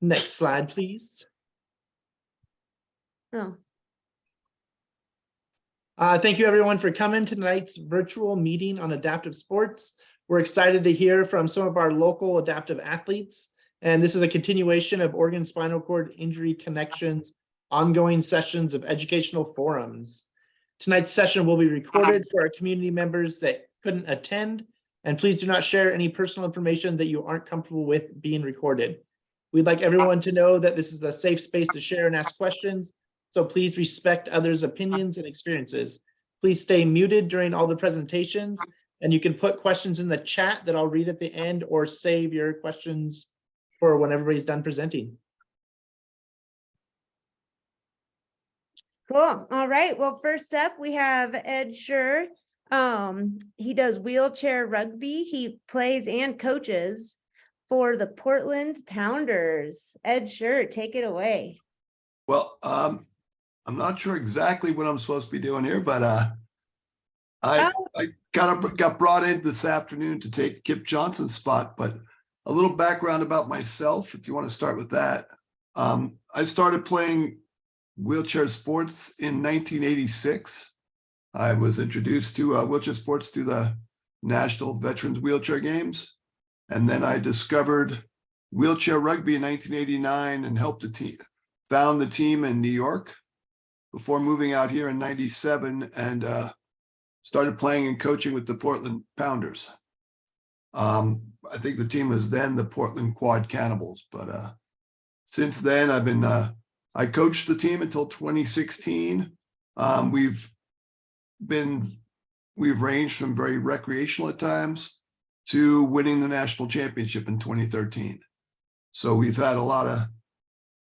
Next slide, please. Oh, Thank you everyone for coming to tonight's virtual meeting on adaptive sports. We're excited to hear from some of our local adaptive athletes. And this is a continuation of Organ Spinal Cord Injury Connections, ongoing sessions of educational forums. Tonight's session will be recorded for our community members that couldn't attend. And please do not share any personal information that you aren't comfortable with being recorded. We'd like everyone to know that this is a safe space to share and ask questions. So please respect others' opinions and experiences. Please stay muted during all the presentations, and you can put questions in the chat that I'll read at the end, or save your questions for when everybody's done presenting. cool. All right. Well, first up, we have Ed Schur. He does wheelchair rugby. He plays and coaches for the Portland Pounders. Ed Schur, take it away. Well, I'm not sure exactly what I'm supposed to be doing here, but I got brought in this afternoon to take Kip Johnson's spot. But a little background about myself, if you want to start with that. I started playing wheelchair sports in 1986. I was introduced to wheelchair sports through the National Veterans Wheelchair Games. And then I discovered wheelchair rugby in 1989 and helped found the team in New York before moving out here in 97 and started playing and coaching with the Portland Pounders. I think the team was then the Portland Quad Cannibals, but since then I coached the team until 2016. We've ranged from very recreational at times to winning the national championship in 2013. So we've had a lot of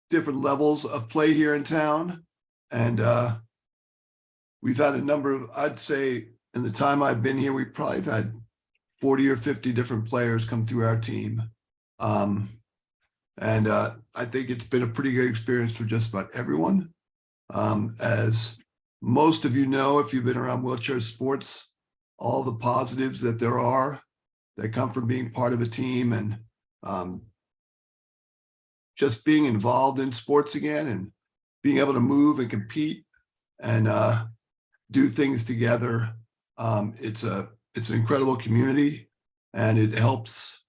different levels of play here in town. And we've had a number of, I'd say in the time I've been here, we probably have had 40 or 50 different players come through our team. I think it's been a pretty good experience for just about everyone. As most of you know, if you've been around wheelchair sports, all the positives that there are that come from being part of a team and just being involved in sports again and being able to move and compete and do things together. It's an incredible community, and it helps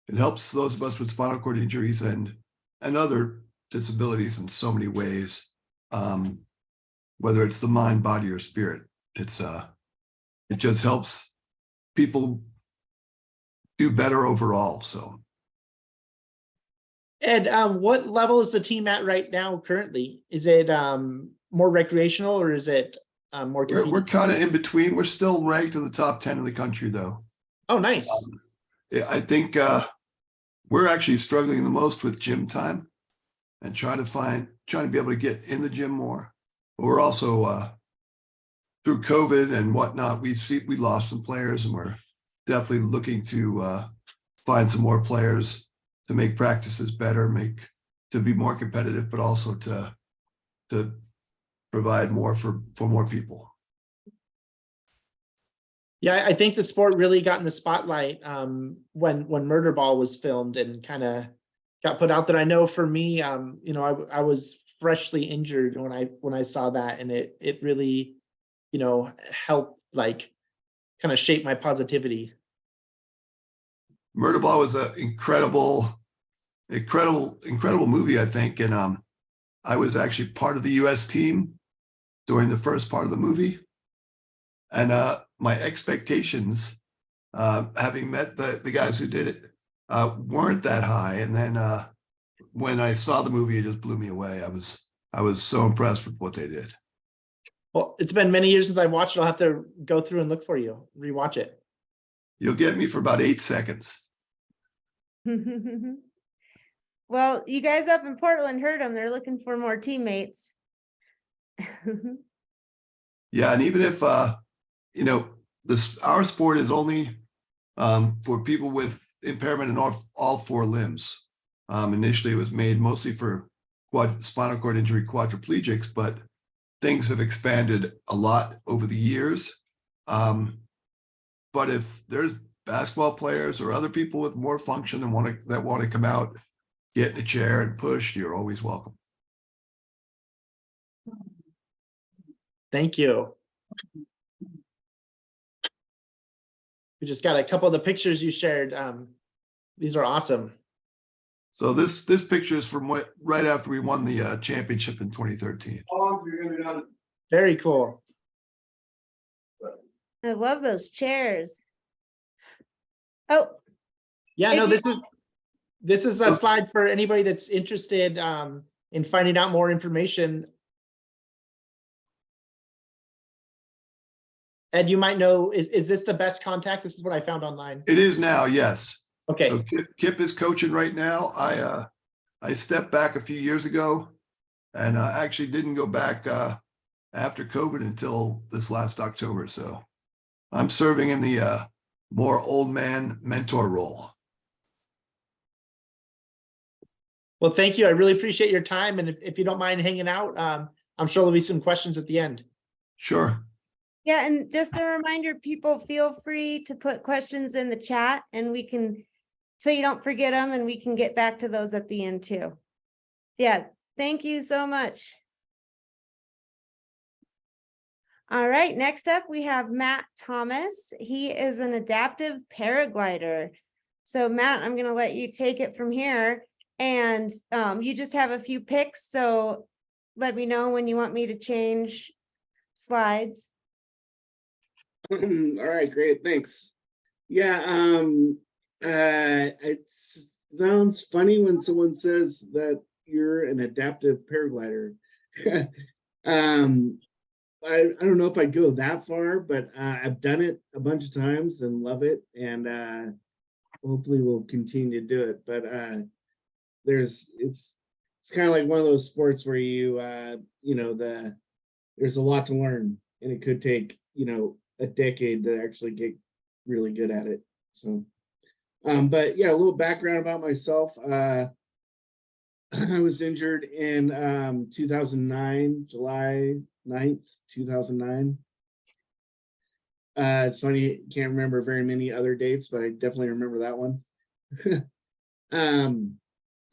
those of us with spinal cord injuries and other disabilities in so many ways, whether it's the mind, body, or spirit. It just helps people do better overall. So Ed, what level is the team at right now currently? Is it more recreational, or is it more competing? we're kind of in between. We're still ranked in the top 10 of the country, though. Oh, nice. I think we're actually struggling the most with gym time and trying to be able to get in the gym more. But we're also through COVID and whatnot, we lost some players, and we're definitely looking to find some more players to make practices better, to be more competitive, but also to provide more for more people. Yeah, I think the sport really got in the spotlight when Murder Ball was filmed and kind of got put out there. I know for me, I was freshly injured when I saw that, and it really, helped kind of shape my positivity. Murder Ball was an incredible movie, I think. And I was actually part of the US team during the first part of the movie. And my expectations, having met the guys who did it, weren't that high. And then when I saw the movie, it just blew me away. I was so impressed with what they did. Well, it's been many years since I watched it. I'll have to go through and look for you, rewatch it. You'll get me for about 8 seconds. Well, you guys up in Portland heard them. They're looking for more teammates. Yeah, and even if our sport is only for people with impairment in all 4 limbs. Initially, it was made mostly for spinal cord injury quadriplegics, but things have expanded a lot over the years. But if there's basketball players or other people with more function that want to come out, get in a chair and push, you're always welcome. Thank you. We just got a couple of the pictures you shared. These are awesome. So this picture is from right after we won the championship in 2013. Very cool. I love those chairs. Oh, Yeah, If no, you- this is a slide for anybody that's interested in finding out more information. Ed, you might know, is this the best contact? This is what I found online. It is now, yes. Okay, So Kip is coaching right now. I stepped back a few years ago, and actually didn't go back after COVID until this last October. So I'm serving in the more old man mentor role. well, thank you. I really appreciate your time. And if you don't mind hanging out, I'm sure there'll be some questions at the end. Sure. yeah, and just a reminder, people feel free to put questions in the chat and we can, so you don't forget them, and we can get back to those at the end too. Yeah, thank you so much. All right, next up we have Matt Thomas. He is an adaptive paraglider. So Matt, I'm gonna let you take it from here. And you just have a few picks, so let me know when you want me to change slides. All right, great, thanks. Yeah, it sounds funny when someone says that you're an adaptive paraglider. I don't know if I'd go that far, but I've done it a bunch of times and love it, and hopefully we'll continue to do it. But it's kind of like one of those sports where you there's a lot to learn, and it could take a decade to actually get really good at it. So but yeah, a little background about myself. I was injured in 2009, July 9th, 2009. It's funny, can't remember very many other dates, but I definitely remember that one.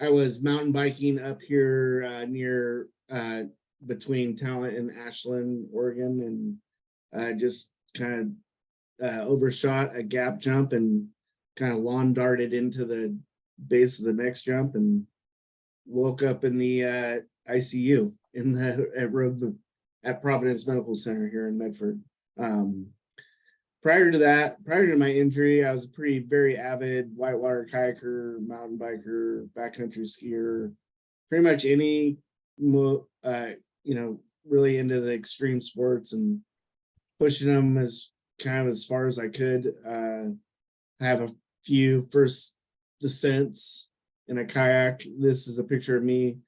I was mountain biking up here near between Talent and Ashland, Oregon, and just kind of overshot a gap jump and kind of lawn darted into the base of the next jump and woke up in the ICU in the at Providence Medical Center here in Medford. Prior to my injury, I was a very avid whitewater kayaker, mountain biker, backcountry skier, pretty much any, really into the extreme sports and pushing them as far as I could. I have a few first descents in a kayak. This is a picture of me,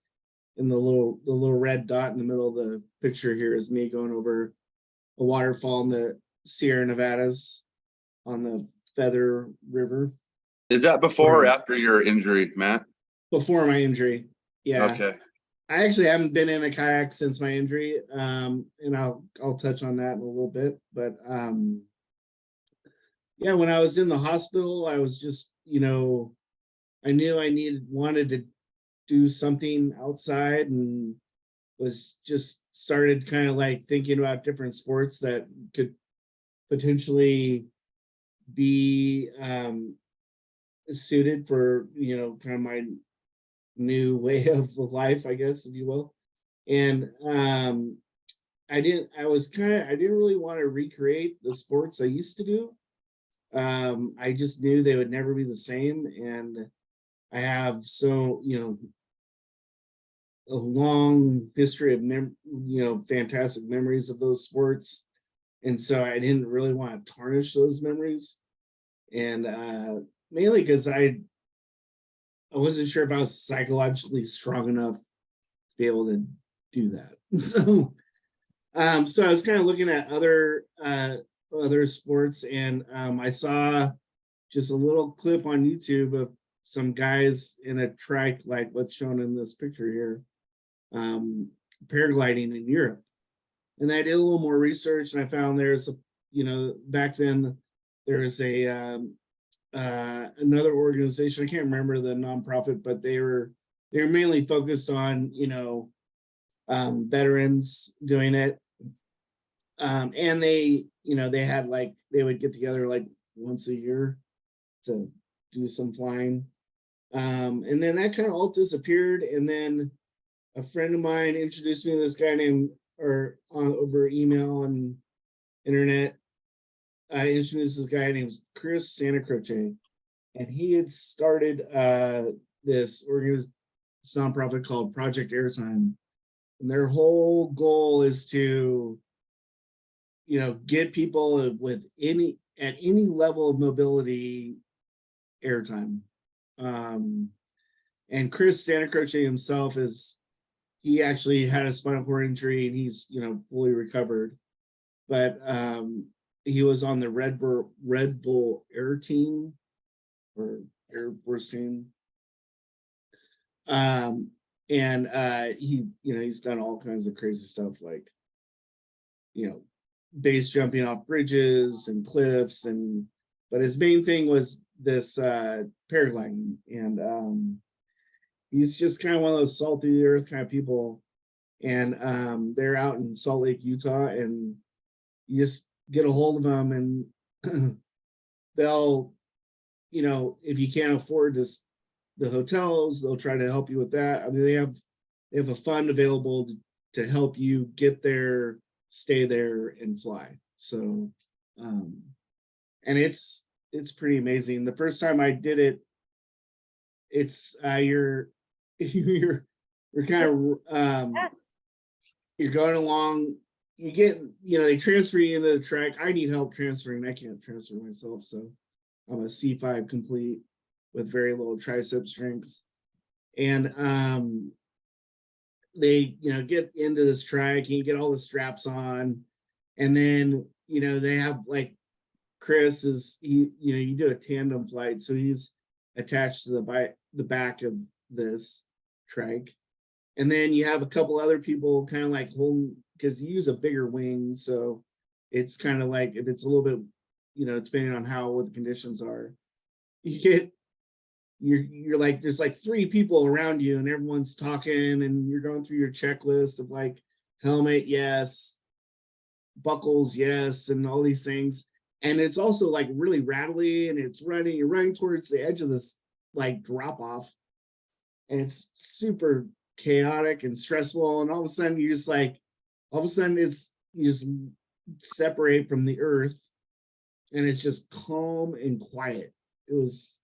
and the little red dot in the middle of the picture here is me going over a waterfall in the Sierra Nevadas on the Feather River. Is that before or after your injury, Matt? Before my injury. Yeah. Okay. I actually haven't been in a kayak since my injury. And I'll touch on that in a little bit. But yeah, when I was in the hospital, I was just, I knew I wanted to do something outside, and was just started kind of like thinking about different sports that could potentially be suited for kind of my new way of life, I guess, if you will. And I didn't really want to recreate the sports I used to do. I just knew they would never be the same, and I have a long history of fantastic memories of those sports. And so I didn't really want to tarnish those memories. And mainly because I wasn't sure if I was psychologically strong enough to be able to do that. So I was kind of looking at other sports, and I saw just a little clip on YouTube of some guys in a trike like what's shown in this picture here, paragliding in Europe. And I did a little more research, and I found there's back then there was a another organization, I can't remember the nonprofit, but they were they're mainly focused on, veterans doing it. And they, they had like, they would get together like once a year to do some flying. And then that kind of all disappeared. And then a friend of mine introduced me to this guy named, over email and internet. I introduced this guy named Chris Santa Croce, and he had started this nonprofit called Project Airtime. And their whole goal is to, get people with at any level of mobility airtime. And Chris Santa Croce himself he actually had a spinal cord injury, and he's, fully recovered. But he was on the Red Bull Air Team or Air Force team. And he's done all kinds of crazy stuff, like, base jumping off bridges and cliffs, but his main thing was this paragliding. And he's just kind of one of those salty the earth kind of people. And they're out in Salt Lake, Utah, and you just get a hold of them, and they'll, if you can't afford the hotels, they'll try to help you with that. I mean, they have a fund available to help you get there, stay there, and fly. So, and it's pretty amazing. The first time I did it, it's you're kind of you're going along. You get, they transfer you into the track. I need help transferring. I can't transfer myself, so I'm a C5 complete with very little tricep strength. And they, get into this track, and you get all the straps on, and then, they have like Chris is, you do a tandem flight, so he's attached to the back of this trike. And then you have a couple other people kind of like holding, because you use a bigger wing, so it's kind of like, if it's a little bit, depending on what the conditions are, you're like, there's like 3 people around you, and everyone's talking, and you're going through your checklist of like helmet, yes, buckles, yes, and all these things. And it's also like really rattly, and you're running towards the edge of this like drop off, and it's super chaotic and stressful. And all of a sudden you just separate from the earth, and it's just calm and quiet. It was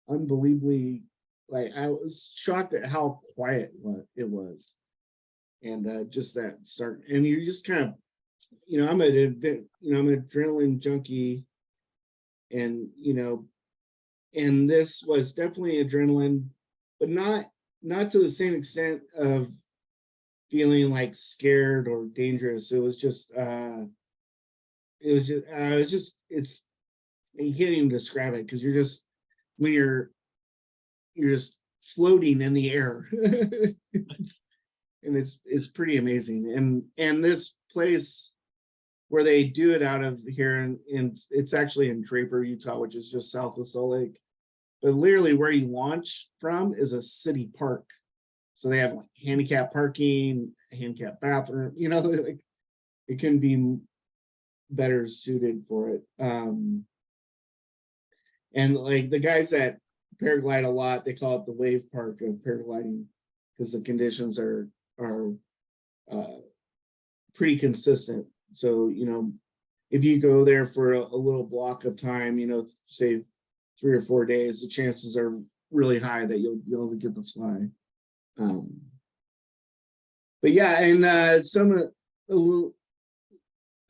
unbelievably, like, I was shocked at how quiet it was. And just that start, and you just kind of, I'm an adrenaline junkie, and and this was definitely adrenaline, but not to the same extent of feeling like scared or dangerous. It was just it's, you can't even describe it, because you're just floating in the air. And it's pretty amazing. And this place where they do it out of here, and it's actually in Draper, Utah, which is just south of Salt Lake. But literally where you launch from is a city park. So they have like handicap parking, handicap bathroom, like, it can be better suited for it. And like the guys that paraglide a lot, they call it the wave park of paragliding, because the conditions are pretty consistent. So, if you go there for a little block of time, say 3 or 4 days, the chances are really high that you'll be able to get the fly. But yeah, and some of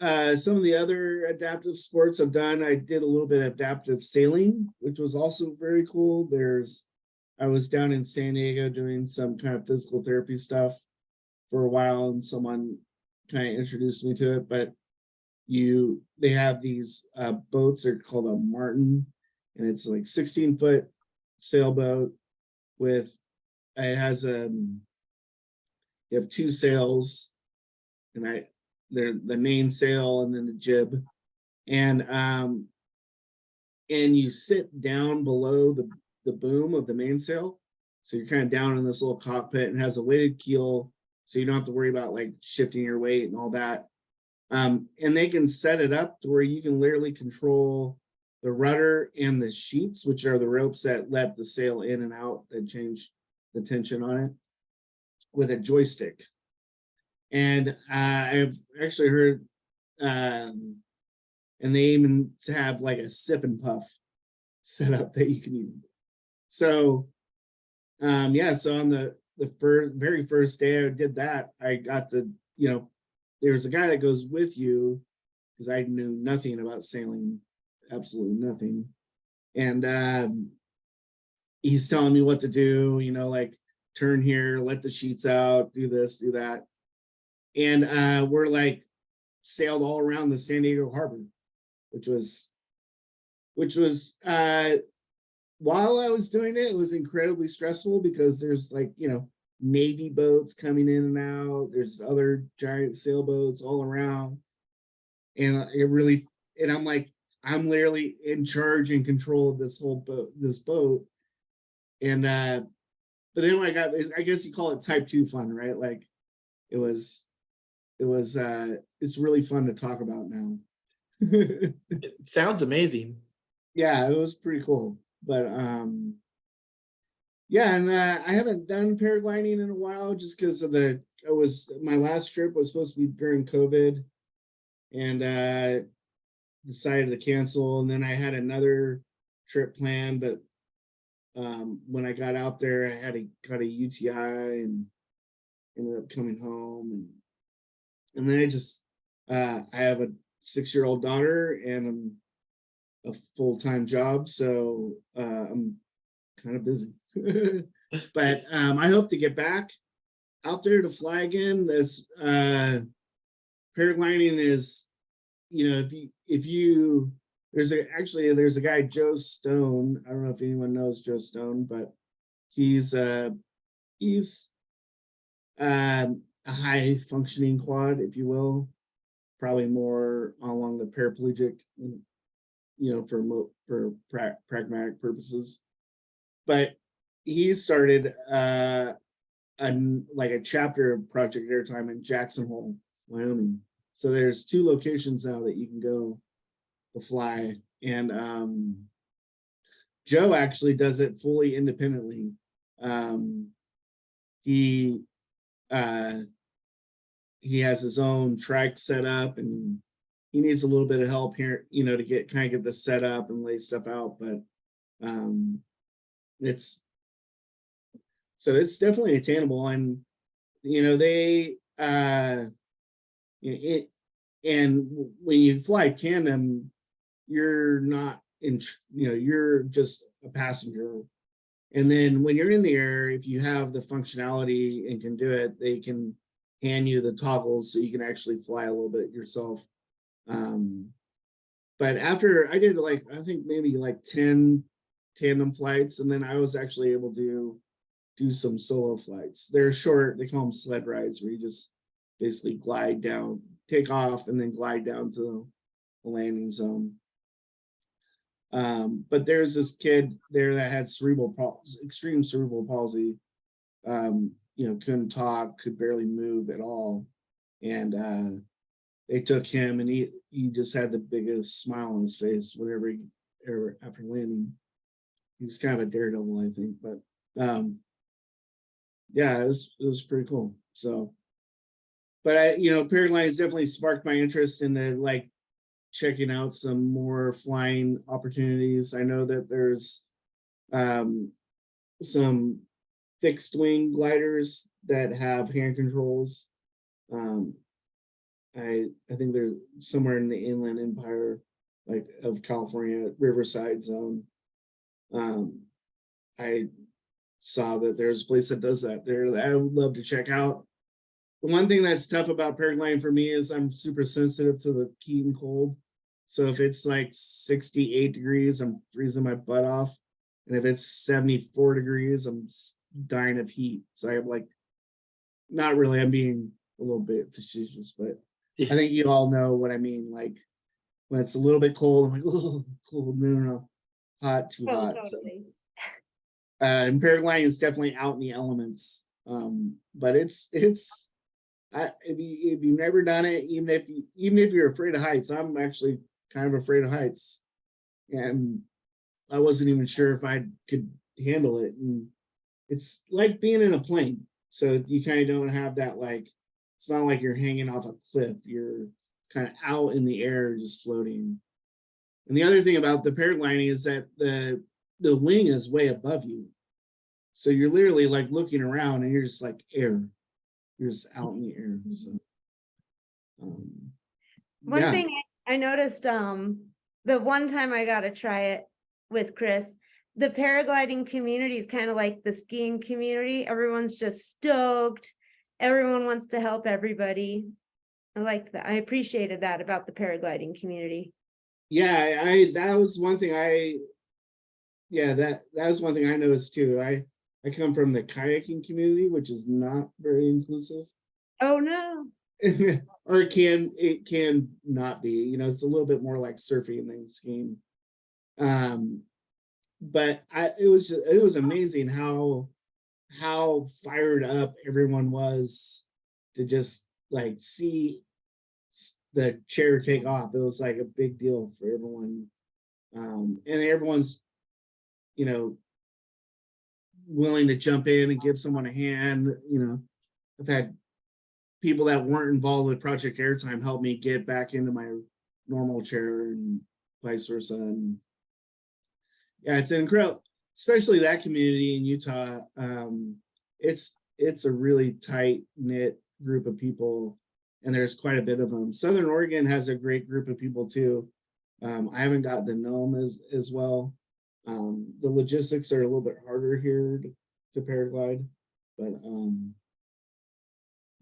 the other adaptive sports I've done, I did a little bit of adaptive sailing, which was also very cool. I was down in San Diego doing some kind of physical therapy stuff for a while, and someone kind of introduced me to it. But they have these boats, they're called a Martin, and it's like 16-foot sailboat with, it has you have 2 sails, and they're the main sail and then the jib, and you sit down below the boom of the mainsail, So you're kind of down in this little cockpit and has a weighted keel. So you don't have to worry about like shifting your weight and all that. And they can set it up to where you can literally control the rudder and the sheets, which are the ropes that let the sail in and out that change the tension on it, with a joystick. And I've actually heard, and they even have like a sip and puff set up that you can even. So, yeah, so on the very first day I did that, I got to, there's a guy that goes with you, because I knew nothing about sailing, absolutely nothing. And he's telling me what to do, like turn here, let the sheets out, do this, do that. And we're like sailed all around the San Diego harbor, which was while I was doing it, it was incredibly stressful because there's like, Navy boats coming in and out. There's other giant sailboats all around. And I'm like, I'm literally in charge and control of this boat. And but then when I guess you call it type 2 fun, right? Like it's really fun to talk about now. It sounds amazing. Yeah, it was pretty cool. But yeah, and I haven't done paragliding in a while just because of my last trip was supposed to be during COVID, and decided to cancel. And then I had another trip planned, but when I got out there, I got a UTI and ended up coming home. And then I have a 6-year-old daughter and a full-time job, so I'm kind of busy. But I hope to get back out there to fly again. This paragliding is, if you there's a guy, Joe Stone. I don't know if anyone knows Joe Stone, but he's a high functioning quad, if you will, probably more along the paraplegic, for pragmatic purposes. But he started a chapter of Project Airtime in Jackson Hole, Wyoming. So there's 2 locations now that you can go to fly. And Joe actually does it fully independently. He has his own trike set up, and he needs a little bit of help here, to get this set up and lay stuff out. But it's definitely attainable. And they and when you fly tandem, you're not you're just a passenger. And then when you're in the air, if you have the functionality and can do it, they can hand you the toggles so you can actually fly a little bit yourself. But after I did I think maybe 10 tandem flights, and then I was actually able to do some solo flights. They're short, they call them sled rides, where you just basically glide down, take off, and then glide down to the landing zone. But there's this kid there that had extreme cerebral palsy, couldn't talk, could barely move at all. And they took him, and he just had the biggest smile on his face after landing. He was kind of a daredevil, I think. But yeah, it was pretty cool. So, but paragliding has definitely sparked my interest into checking out some more flying opportunities. I know that there's some fixed wing gliders that have hand controls. I think they're somewhere in the Inland Empire, of California, Riverside zone. I saw that there's a place that does that there that I would love to check out. The one thing that's tough about paragliding for me is I'm super sensitive to the heat and cold. So if it's 68 degrees, I'm freezing my butt off. And if it's 74 degrees, I'm dying of heat. So I have not really, I'm being a little bit facetious, but I think you all know what I mean. When it's a little bit cold, I'm oh, cold, no, hot, too hot. Totally. And paragliding is definitely out in the elements. But if you've never done it, even if you're afraid of heights, I'm actually kind of afraid of heights, and I wasn't even sure if I could handle it. And it's like being in a plane, so you kind of don't have that, like, it's not like you're hanging off a cliff. You're kind of out in the air, just floating. And the other thing about the paragliding is that the wing is way above you, so you're literally like looking around, and you're just like air. You're just out in the air. So, One yeah. thing I noticed, the one time I got to try it with Chris, the paragliding community is kind of like the skiing community. Everyone's just stoked. Everyone wants to help everybody. I like that. I appreciated that about the paragliding community. Yeah, that was one thing that was one thing I noticed too. I come from the kayaking community, which is not very inclusive. Oh no. Or it can not be, you know, it's a little bit more like surfing than skiing. But it was amazing how fired up everyone was to just like see the chair take off. It was like a big deal for everyone. And everyone's, you know, willing to jump in and give someone a hand. You know, I've had people that weren't involved with Project Airtime help me get back into my normal chair and vice versa. And yeah, it's incredible, especially that community in Utah. It's a really tight knit group of people, and there's quite a bit of them. Southern Oregon has a great group of people too. I haven't got to know them as well. The logistics are a little bit harder here to paraglide,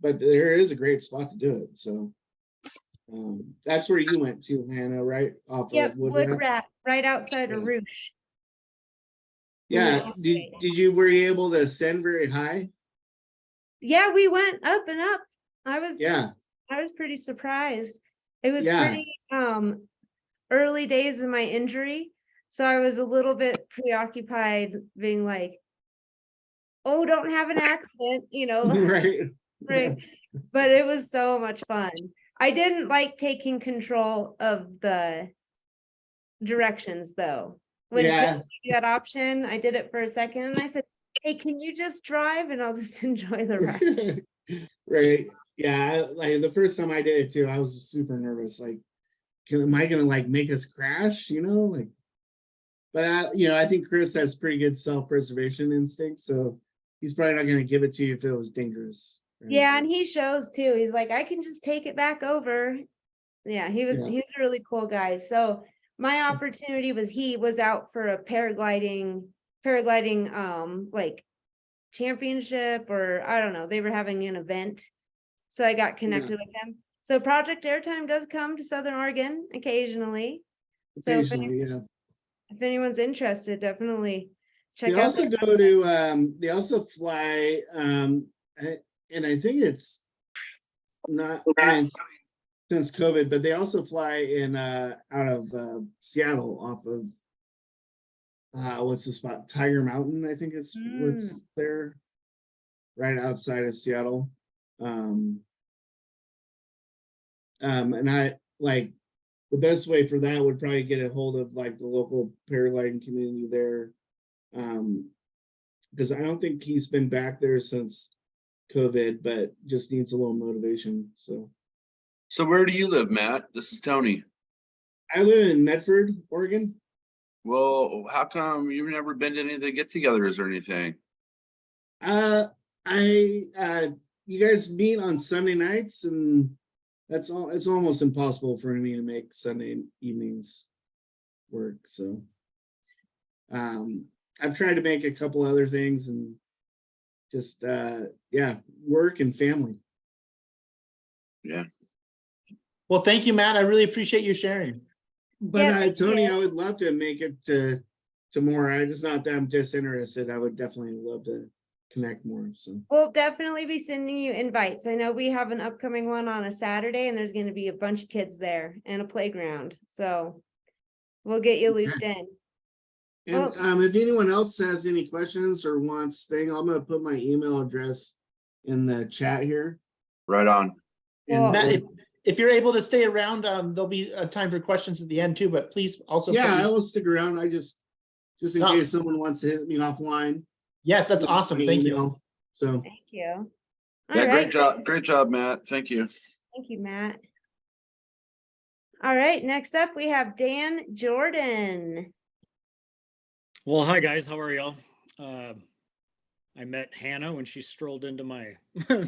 but there is a great spot to do it. So that's where you went to, Hannah, right? Off Yep, of Wood Rat, right outside of Yeah. Rouge. Yeah. Were you able to ascend very high? Yeah, we went up and up. I was pretty surprised. It was Yeah. pretty early days of my injury. So I was a little bit preoccupied being like, oh, don't have an accident, you know. Right. Right. But it was so much fun. I didn't like taking control of the directions though. When Chris gave me that option, I did it for a second and I said, hey, can you just drive and I'll just enjoy the ride. Right. Yeah. Like the first time I did it too, I was super nervous. Like, am I gonna like make us crash? You know, like, but you know, I think Chris has pretty good self-preservation instinct, so he's probably not gonna give it to you if it was dangerous. Right? Yeah, and he shows too. He's like, I can just take it back over. Yeah, he's a really cool guy. So my opportunity was he was out for a paragliding like championship, or I don't know, they were having an event. So I got connected with him. So Project Airtime does come to Southern Oregon occasionally. So if anyone's interested, definitely check out. They also go to they also fly and I think it's not since COVID, but they also fly in out of Seattle off of what's the spot? Tiger Mountain, I think it's what's there, right outside of Seattle. And I like the best way for that would probably get a hold of like the local paragliding community there, because I don't think he's been back there since COVID, but just needs a little motivation. So where do you live, Matt? This is Tony. I live in Medford, Oregon. Well, how come you've never been to any of the get-togethers or anything? You guys meet on Sunday nights, and that's all. It's almost impossible for me to make Sunday evenings work. So I've tried to make a couple other things, and just work and family. Yeah. Well, thank you, Matt. I really appreciate you sharing. But Tony, I would love to make it to more. It's not that I'm disinterested. I would definitely love to connect more. So we'll definitely be sending you invites. I know we have an upcoming one on a Saturday, and there's going to be a bunch of kids there and a playground. So we'll get you looped in. And if anyone else has any questions or wants thing, I'm gonna put my email address in the chat here. Right on. Well, Matt, if you're able to stay around, there'll be a time for questions at the end too, but please also. Yeah, I will stick around. I just in Oh. case someone wants to hit me offline. Yes, that's this is awesome. my Thank you. email. So thank you. Yeah, All great right. job. Great job, Matt. Thank you. Thank you, Matt. All right, next up, we have Dan Jordan. Well, hi guys, how are y'all? I met Hannah when she strolled into my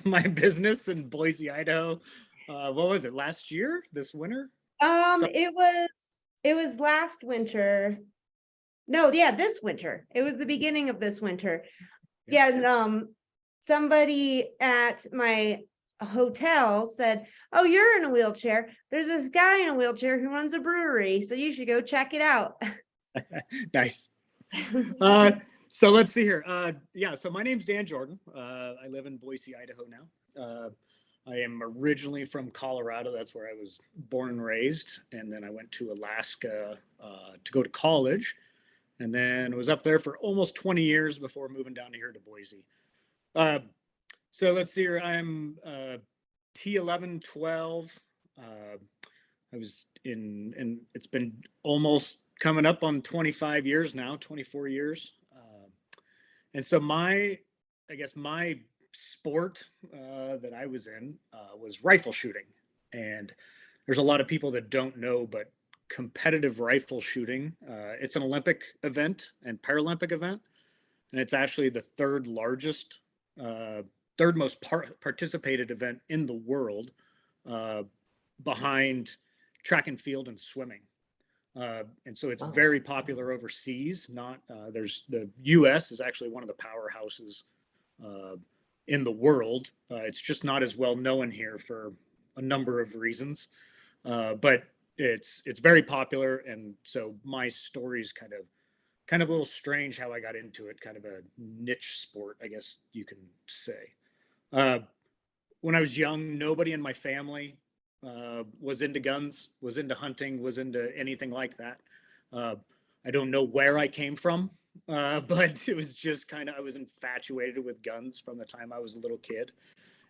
my business in Boise, Idaho. What was it, last year? This winter? It was last winter. No, yeah, this winter. It was the beginning of this winter. Yeah, and somebody at my hotel said, "Oh, you're in a wheelchair. There's this guy in a wheelchair who runs a brewery, so you should go check it out." Nice. So let's see here. Yeah, so my name's Dan Jordan. I live in Boise, Idaho now. I am originally from Colorado. That's where I was born and raised. And then I went to Alaska to go to college. And then was up there for almost 20 years before moving down here to Boise. So let's see here. I'm T11, 12. I was and it's been almost coming up on 25 years now, 24 years. And so my sport that I was in was rifle shooting. And there's a lot of people that don't know, but competitive rifle shooting, it's an Olympic event and Paralympic event. And it's actually the third most participated event in the world, behind track and field and swimming. And so it's very popular overseas. There's the US is actually one of the powerhouses in the world. It's just not as well known here for a number of reasons. But it's very popular. And so my story is kind of a little strange how I got into it, kind of a niche sport, I guess you can say. When I was young, nobody in my family was into guns, was into hunting, was into anything like that. I don't know where I came from, but it was just I was infatuated with guns from the time I was a little kid,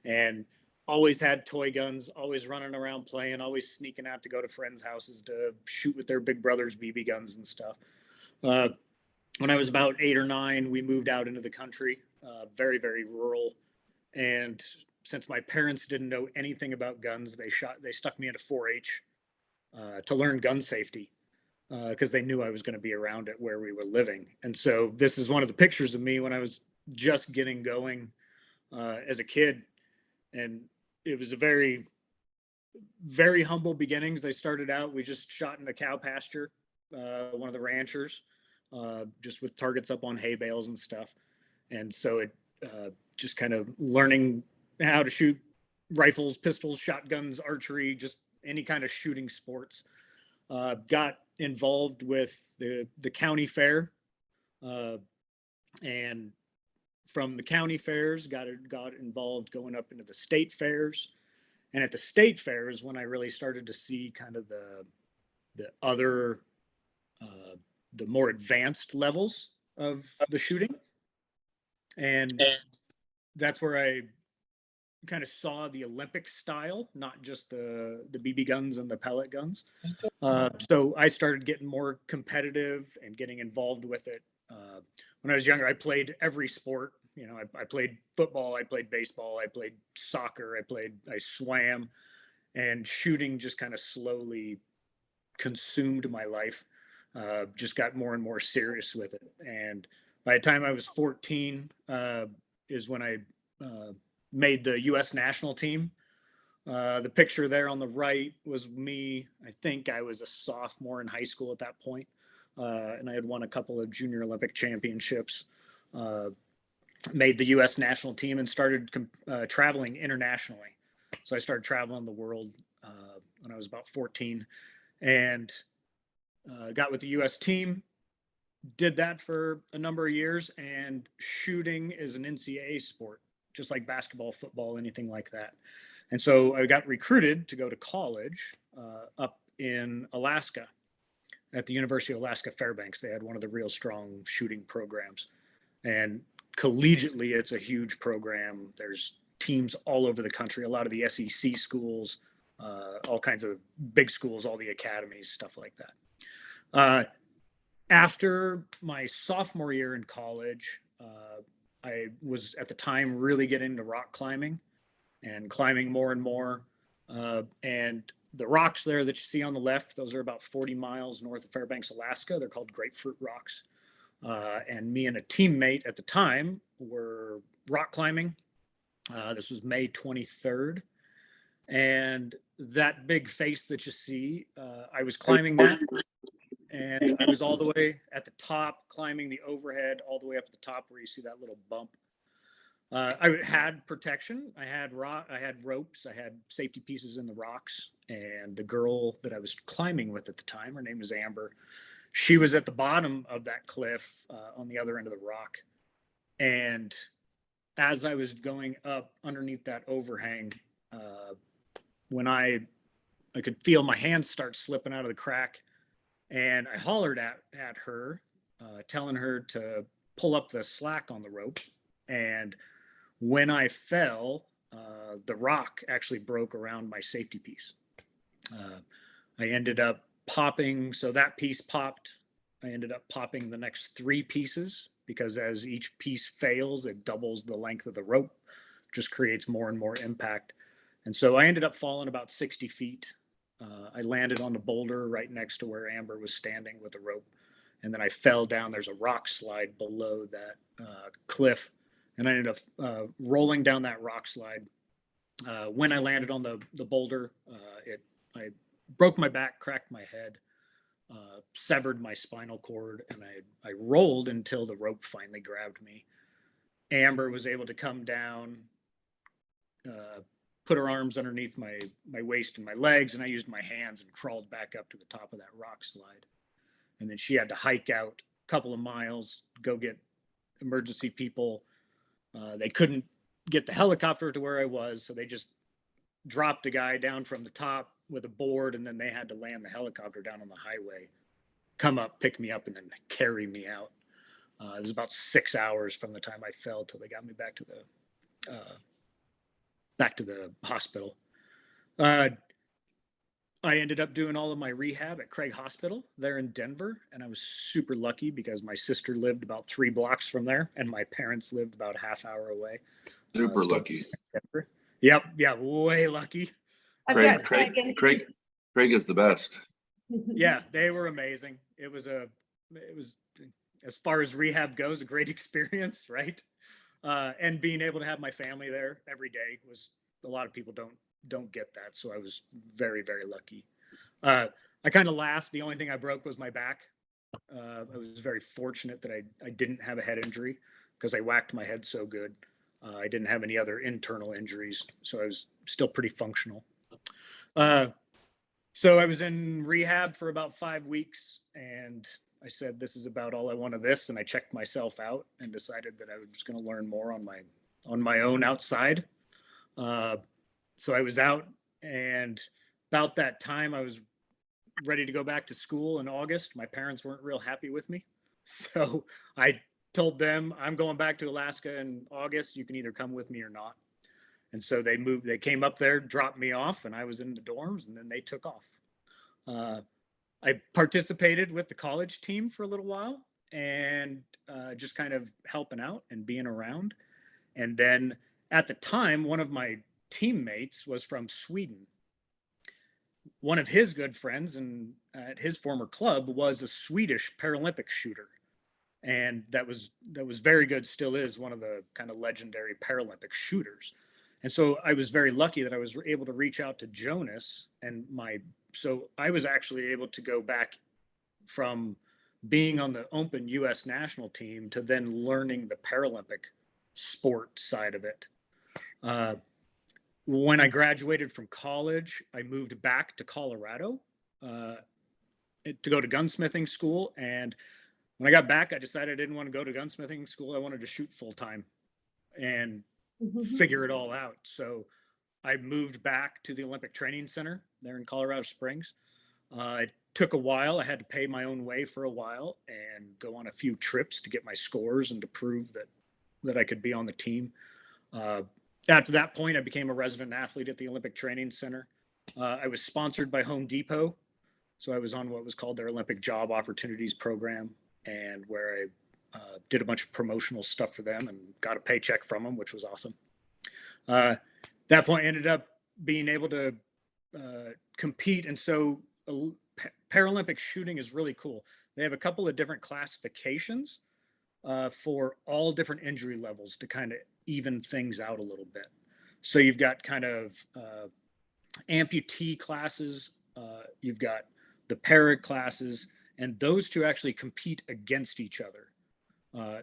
and always had toy guns, always running around playing, always sneaking out to go to friends' houses to shoot with their big brothers' BB guns and stuff. When I was about 8 or 9, we moved out into the country, very, very rural. And since my parents didn't know anything about guns, they stuck me into 4-H to learn gun safety, because they knew I was going to be around it where we were living. And so this is one of the pictures of me when I was just getting going as a kid. And it was a very, very humble beginnings. I started out, we just shot in a cow pasture, one of the ranchers, just with targets up on hay bales and stuff. And so it just kind of learning how to shoot rifles, pistols, shotguns, archery, just any kind of shooting sports. Got involved with the county fair, and from the county fairs got involved going up into the state fairs. And at the state fairs when I really started to see kind of the other the more advanced levels of the shooting. And that's where I kind of saw the Olympic style, not just the BB guns and the pellet guns. So I started getting more competitive and getting involved with it. When I was younger, I played every sport. You know, I played football, I played baseball, I played soccer, I swam, and shooting just kind of slowly consumed my life. Just got more and more serious with it. And by the time I was 14, is when I made the U.S. national team. The picture there on the right was me. I think I was a sophomore in high school at that point. And I had won a couple of junior Olympic championships, made the U.S. national team, and started traveling internationally. So I started traveling the world when I was about 14, and got with the U.S. team. Did that for a number of years, and shooting is an NCAA sport, just like basketball, football, anything like that. And so I got recruited to go to college up in Alaska. at the University of Alaska Fairbanks. They had one of the real strong shooting programs. And collegiately, it's a huge program. There's teams all over the country, a lot of the SEC schools, all kinds of big schools, all the academies, stuff like that. After my sophomore year in college, I was at the time really getting into rock climbing and climbing more and more. And the rocks there that you see on the left, those are about 40 miles north of Fairbanks, Alaska. They're called Grapefruit Rocks. And me and a teammate at the time were rock climbing. This was May 23rd. And that big face that you see, I was climbing that. And I was all the way at the top, climbing the overhead, all the way up to the top where you see that little bump. I had protection. I had ropes. I had safety pieces in the rocks. And the girl that I was climbing with at the time, her name was Amber. She was at the bottom of that cliff on the other end of the rock. And as I was going up underneath that overhang, when I could feel my hands start slipping out of the crack, and I hollered at her, telling her to pull up the slack on the rope. And when I fell, the rock actually broke around my safety piece. I ended up popping, so that piece popped. I ended up popping the next 3 pieces because as each piece fails, it doubles the length of the rope, just creates more and more impact. And so I ended up falling about 60 feet. I landed on the boulder right next to where Amber was standing with the rope. And then I fell down. There's a rock slide below that cliff. And I ended up rolling down that rock slide. When I landed on the boulder, I broke my back, cracked my head, severed my spinal cord, and I rolled until the rope finally grabbed me. Amber was able to come down, put her arms underneath my waist and my legs, and I used my hands and crawled back up to the top of that rock slide. And then she had to hike out a couple of miles, go get emergency people. They couldn't get the helicopter to where I was, so they just dropped a guy down from the top with a board, and then they had to land the helicopter down on the highway, come up, pick me up, and then carry me out. It was about 6 hours from the time I fell till they got me back to the hospital. I ended up doing all of my rehab at Craig Hospital there in Denver, and I was super lucky because my sister lived about 3 blocks from there, and my parents lived about a half hour away. Super lucky. Denver. Yep, yeah, way lucky. Craig is the best. Yeah, they were amazing. It was as far as rehab goes, a great experience, right? And being able to have my family there every day was, a lot of people don't get that. So I was very, very lucky. I kind of laughed. The only thing I broke was my back. I was very fortunate that I didn't have a head injury because I whacked my head so good. I didn't have any other internal injuries, so I was still pretty functional. So I was in rehab for about 5 weeks, and I said, this is about all I want of this. And I checked myself out and decided that I was going to learn more on my own outside. So I was out, and about that time I was ready to go back to school in August. My parents weren't real happy with me. So I told them, I'm going back to Alaska in August. You can either come with me or not. And so they came up there, dropped me off, and I was in the dorms, and then they took off. I participated with the college team for a little while and just kind of helping out and being around. And then at the time, one of my teammates was from Sweden. One of his good friends and at his former club was a Swedish Paralympic shooter. And that was very good, still is one of the kind of legendary Paralympic shooters. And so I was very lucky that I was able to reach out to Jonas, and so I was actually able to go back from being on the open US national team to then learning the Paralympic sport side of it. When I graduated from college, I moved back to Colorado to go to gunsmithing school. And when I got back, I decided I didn't want to go to gunsmithing school. I wanted to shoot full time and figure it all out. So I moved back to the Olympic Training Center there in Colorado Springs. I Took a while. I had to pay my own way for a while and go on a few trips to get my scores and to prove that I could be on the team. After that point, I became a resident athlete at the Olympic Training Center. I was sponsored by Home Depot. So I was on what was called their Olympic Job Opportunities Program, and where I did a bunch of promotional stuff for them and got a paycheck from them, which was awesome. That point, I ended up being able to compete. And so Paralympic shooting is really cool. They have a couple of different classifications for all different injury levels to kind of even things out a little bit. So you've got kind of amputee classes, you've got the para classes, and those two actually compete against each other.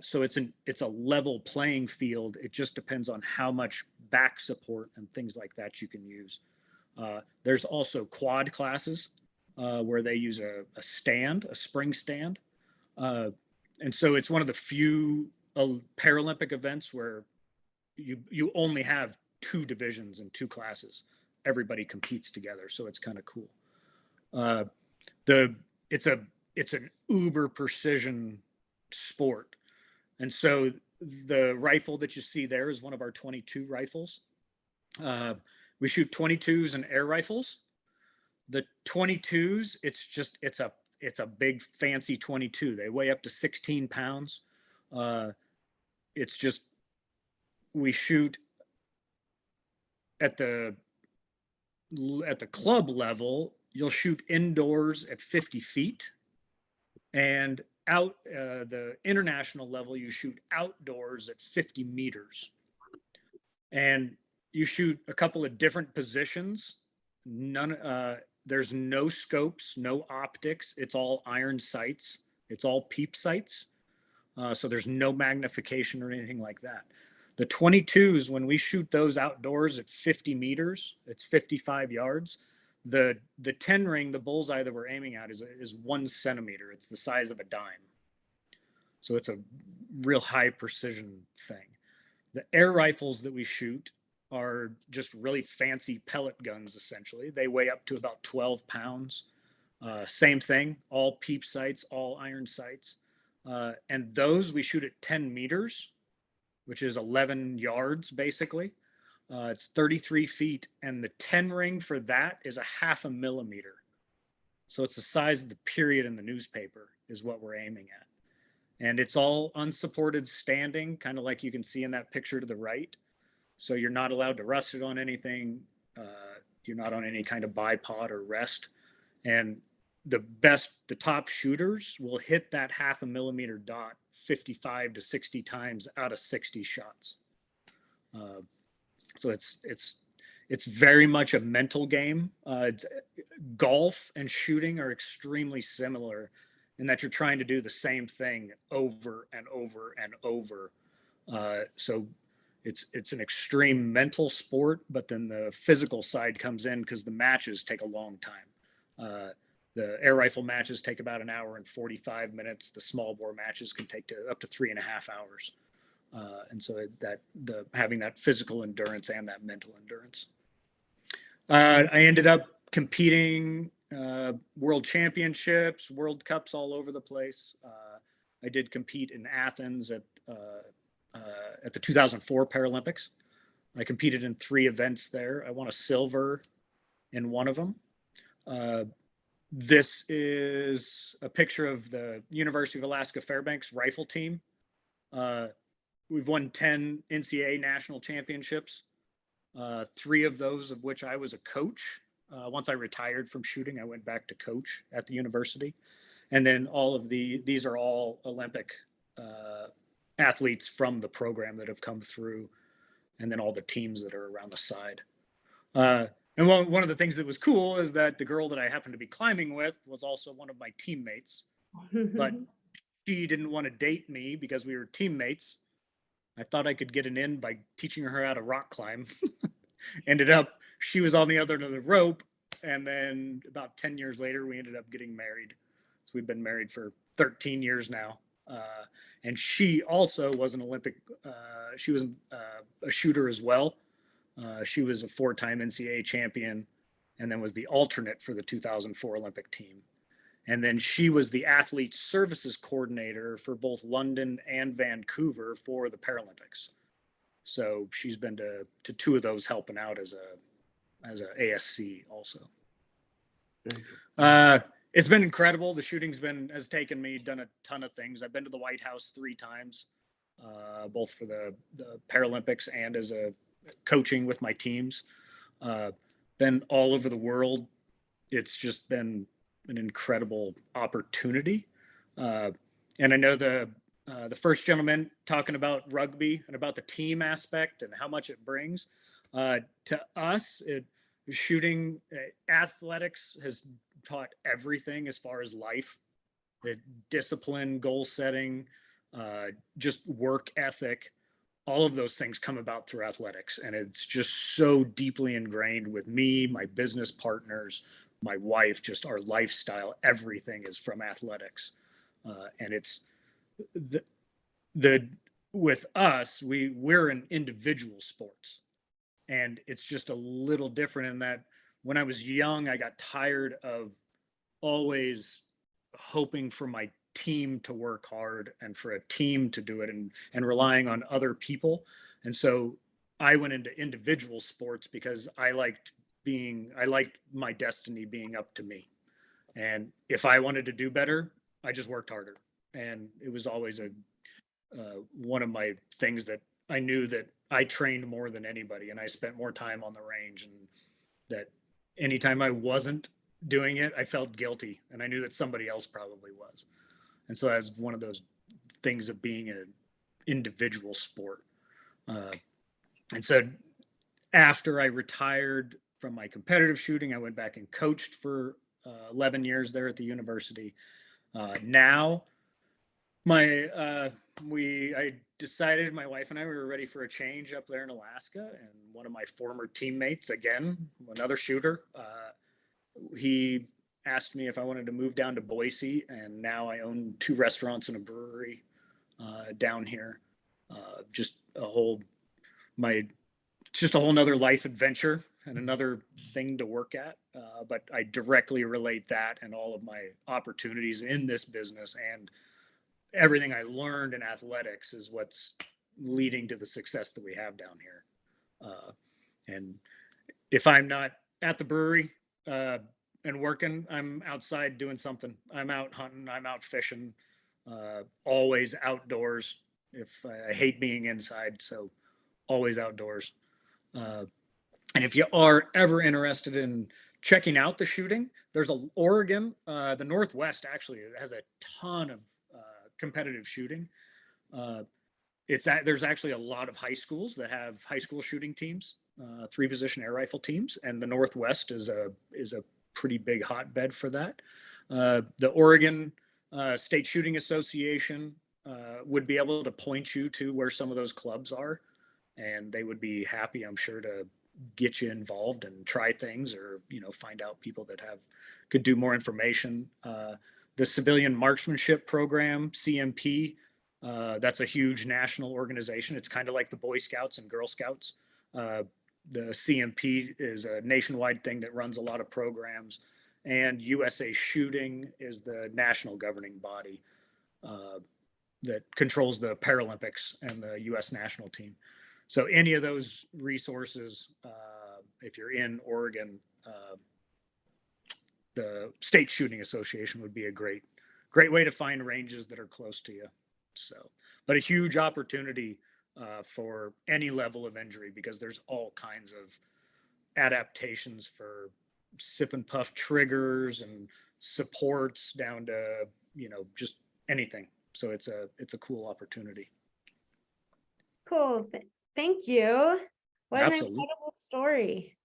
So it's a level playing field. It just depends on how much back support and things like that you can use. There's also quad classes where they use a spring stand. And so it's one of the few Paralympic events where you only have 2 divisions and 2 classes. Everybody competes together, so it's kind of cool. It's an uber precision sport, and so the rifle that you see there is one of our 22 rifles. We shoot 22s and air rifles. The 22s, it's a big fancy 22. They weigh up to 16 pounds. We shoot at the club level. You'll shoot indoors at 50 feet, and out the international level, you shoot outdoors at 50 meters. And you shoot a couple of different positions. There's no scopes, no optics. It's all iron sights. It's all peep sights. So there's no magnification or anything like that. The 22s, when we shoot those outdoors at 50 meters, it's 55 yards. The 10 ring, the bullseye that we're aiming at is 1 centimeter. It's the size of a dime. So it's a real high precision thing. The air rifles that we shoot are just really fancy pellet guns, essentially. They weigh up to about 12 pounds. Same thing, all peep sights, all iron sights. And those we shoot at 10 meters, which is 11 yards, basically. It's 33 feet, and the 10 ring for that is 0.5 millimeter. So it's the size of the period in the newspaper is what we're aiming at. And it's all unsupported standing, kind of like you can see in that picture to the right. So you're not allowed to rest it on anything. You're not on any kind of bipod or rest. And the top shooters will hit that 0.5 millimeter dot 55 to 60 times out of 60 shots. So it's very much a mental game. Golf and shooting are extremely similar in that you're trying to do the same thing over and over and over. So it's an extreme mental sport, but then the physical side comes in because the matches take a long time. The air rifle matches take about 1 hour and 45 minutes. The small bore matches can take up to 3.5 hours. And so having that physical endurance and that mental endurance. I ended up competing world championships, World Cups all over the place. I did compete in Athens at the 2004 Paralympics. I competed in 3 events there. I won a silver in one of them. This is a picture of the University of Alaska Fairbanks rifle team. We've won 10 NCAA national championships, 3 of those of which I was a coach. Once I retired from shooting, I went back to coach at the university. And then these are all Olympic athletes from the program that have come through, and then all the teams that are around the side. And one of the things that was cool is that the girl that I happened to be climbing with was also one of my teammates, but she didn't want to date me because we were teammates. I thought I could get an in by teaching her how to rock climb. Ended up, she was on the other end of the rope. And then about 10 years later, we ended up getting married. So we've been married for 13 years now. And she also was an Olympic, she was a shooter as well. She was a 4-time NCAA champion and then was the alternate for the 2004 Olympic team. And then she was the athlete services coordinator for both London and Vancouver for the Paralympics. So she's been to two of those, helping out as a ASC also. It's been incredible. The shooting's has taken me, done a ton of things. I've been to the White House 3 times, both for the Paralympics and as a coaching with my teams. Been all over the world. It's just been an incredible opportunity. And I know the first gentleman talking about rugby and about the team aspect and how much it brings to us. Shooting, athletics has taught everything as far as life, the discipline, goal setting, just work ethic. All of those things come about through athletics, and it's just so deeply ingrained with me, my business partners, my wife, just our lifestyle. Everything is from athletics, and it's with us, we're in individual sports, and it's just a little different in that when I was young, I got tired of always hoping for my team to work hard and for a team to do it, and relying on other people. And so I went into individual sports because I liked my destiny being up to me. And if I wanted to do better, I just worked harder. And it was always one of my things that I knew that I trained more than anybody, and I spent more time on the range, and that anytime I wasn't doing it, I felt guilty, and I knew that somebody else probably was. And so that's one of those things of being an individual sport. And so after I retired from my competitive shooting, I went back and coached for 11 years there at the university. Now, I decided, my wife and I, we were ready for a change up there in Alaska, and one of my former teammates, again, another shooter, he asked me if I wanted to move down to Boise, and now I own 2 restaurants and a brewery down here. Just a whole nother life adventure and another thing to work at. But I directly relate that and all of my opportunities in this business and everything I learned in athletics is what's leading to the success that we have down here. And if I'm not at the brewery and working, I'm outside doing something. I'm out hunting, I'm out fishing, always outdoors. I hate being inside, so always outdoors. And if you are ever interested in checking out the shooting, there's Oregon, the Northwest actually has a ton of competitive shooting. There's actually a lot of high schools that have high school shooting teams, 3-position air rifle teams, and the Northwest is a pretty big hotbed for that. The Oregon State Shooting Association would be able to point you to where some of those clubs are, and they would be happy, I'm sure, to get you involved and try things, or find out people that could do more information. The Civilian Marksmanship Program, CMP, that's a huge national organization. It's kind of like the Boy Scouts and Girl Scouts. The CMP is a nationwide thing that runs a lot of programs, and USA Shooting is the national governing body that controls the Paralympics and the U.S. national team. So any of those resources, if you're in Oregon, the State Shooting Association would be a great way to find ranges that are close to you. So, but a huge opportunity for any level of injury, because there's all kinds of adaptations for sip and puff triggers and supports down to, just anything. So it's a cool opportunity. Cool. Thank you. What Absolutely. an incredible story.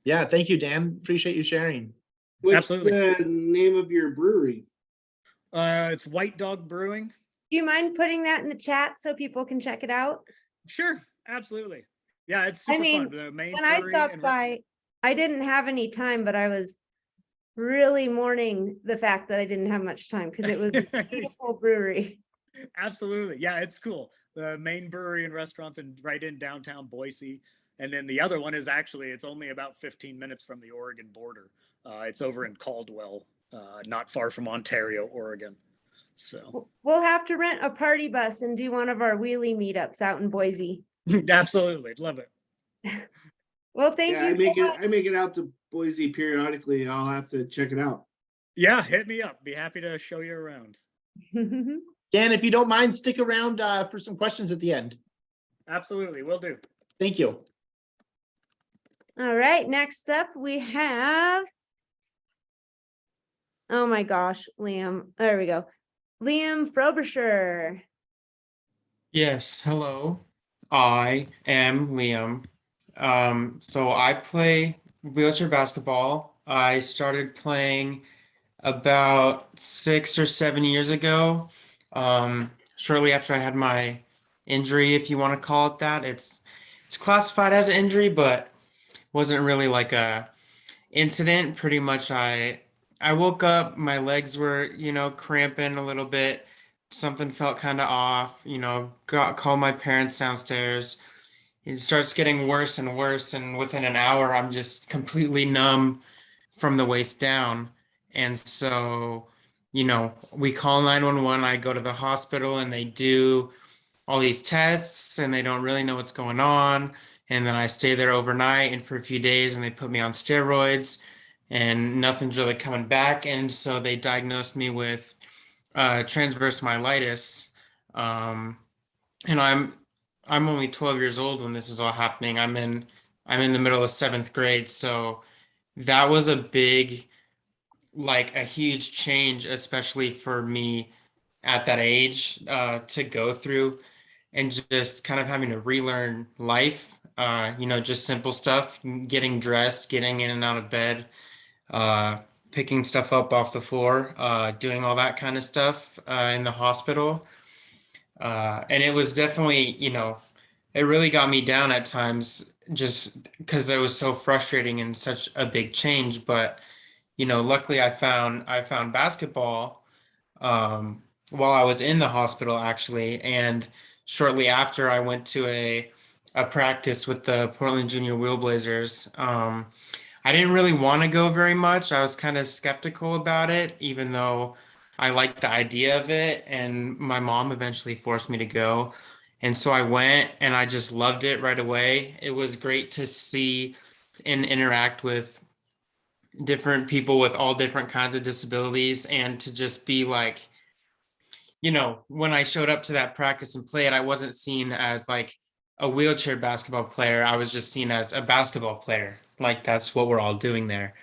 Yeah, thank you, Dan. Appreciate you sharing. What's Absolutely. the name of your brewery? It's White Dog Brewing. Do you mind putting that in the chat so people can check it out? Sure, absolutely. Yeah, it's super fun. The main When I brewery stopped in by, I didn't have any time, but I was really mourning the fact that I didn't have much time because it was a beautiful brewery. Absolutely. Yeah, it's cool. The main brewery and restaurants right in downtown Boise. And then the other one is it's only about 15 minutes from the Oregon border. It's over in Caldwell, not far from Ontario, Oregon. So We'll have to rent a party bus and do one of our wheelie meetups out in Boise. absolutely love it. Well, thank Yeah, you so much. I make it out to Boise periodically. I'll have to check it out. Yeah, hit me up. Be happy to show you around. Dan, if you don't mind, stick around for some questions at the end. Absolutely, will do. Thank you. All right, next up we have, oh my gosh, Liam, there we go. Liam Frobisher. Yes, hello. I am Liam. So I play wheelchair basketball. I started playing about 6 or 7 years ago. Shortly after I had my injury, if you want to call it that. It's classified as an injury, but wasn't really like a incident. Pretty much I woke up, my legs were, cramping a little bit. Something felt kind of off, called my parents downstairs. It starts getting worse and worse, and within an hour, I'm just completely numb from the waist down. And so, we call 911. I go to the hospital and they do all these tests and they don't really know what's going on. And then I stay there overnight and for a few days and they put me on steroids and nothing's really coming back. And so they diagnosed me with transverse myelitis. And I'm only 12 years old when this is all happening. I'm in the middle of 7th grade. So that was a huge change, especially for me at that age, to go through and just kind of having to relearn life, just simple stuff, getting dressed, getting in and out of bed, picking stuff up off the floor, doing all that kind of stuff in the hospital. And it was definitely, it really got me down at times just because it was so frustrating and such a big change. But, luckily I found basketball while I was in the hospital actually. And shortly after I went to a practice with the Portland Junior Wheelblazers. I didn't really want to go very much. I was kind of skeptical about it, even though I liked the idea of it. And my mom eventually forced me to go. And so I went and I just loved it right away. It was great to see and interact with different people with all different kinds of disabilities and to just be like, when I showed up to that practice and played, I wasn't seen as like a wheelchair basketball player. I was just seen as a basketball player. Like that's what we're all doing there.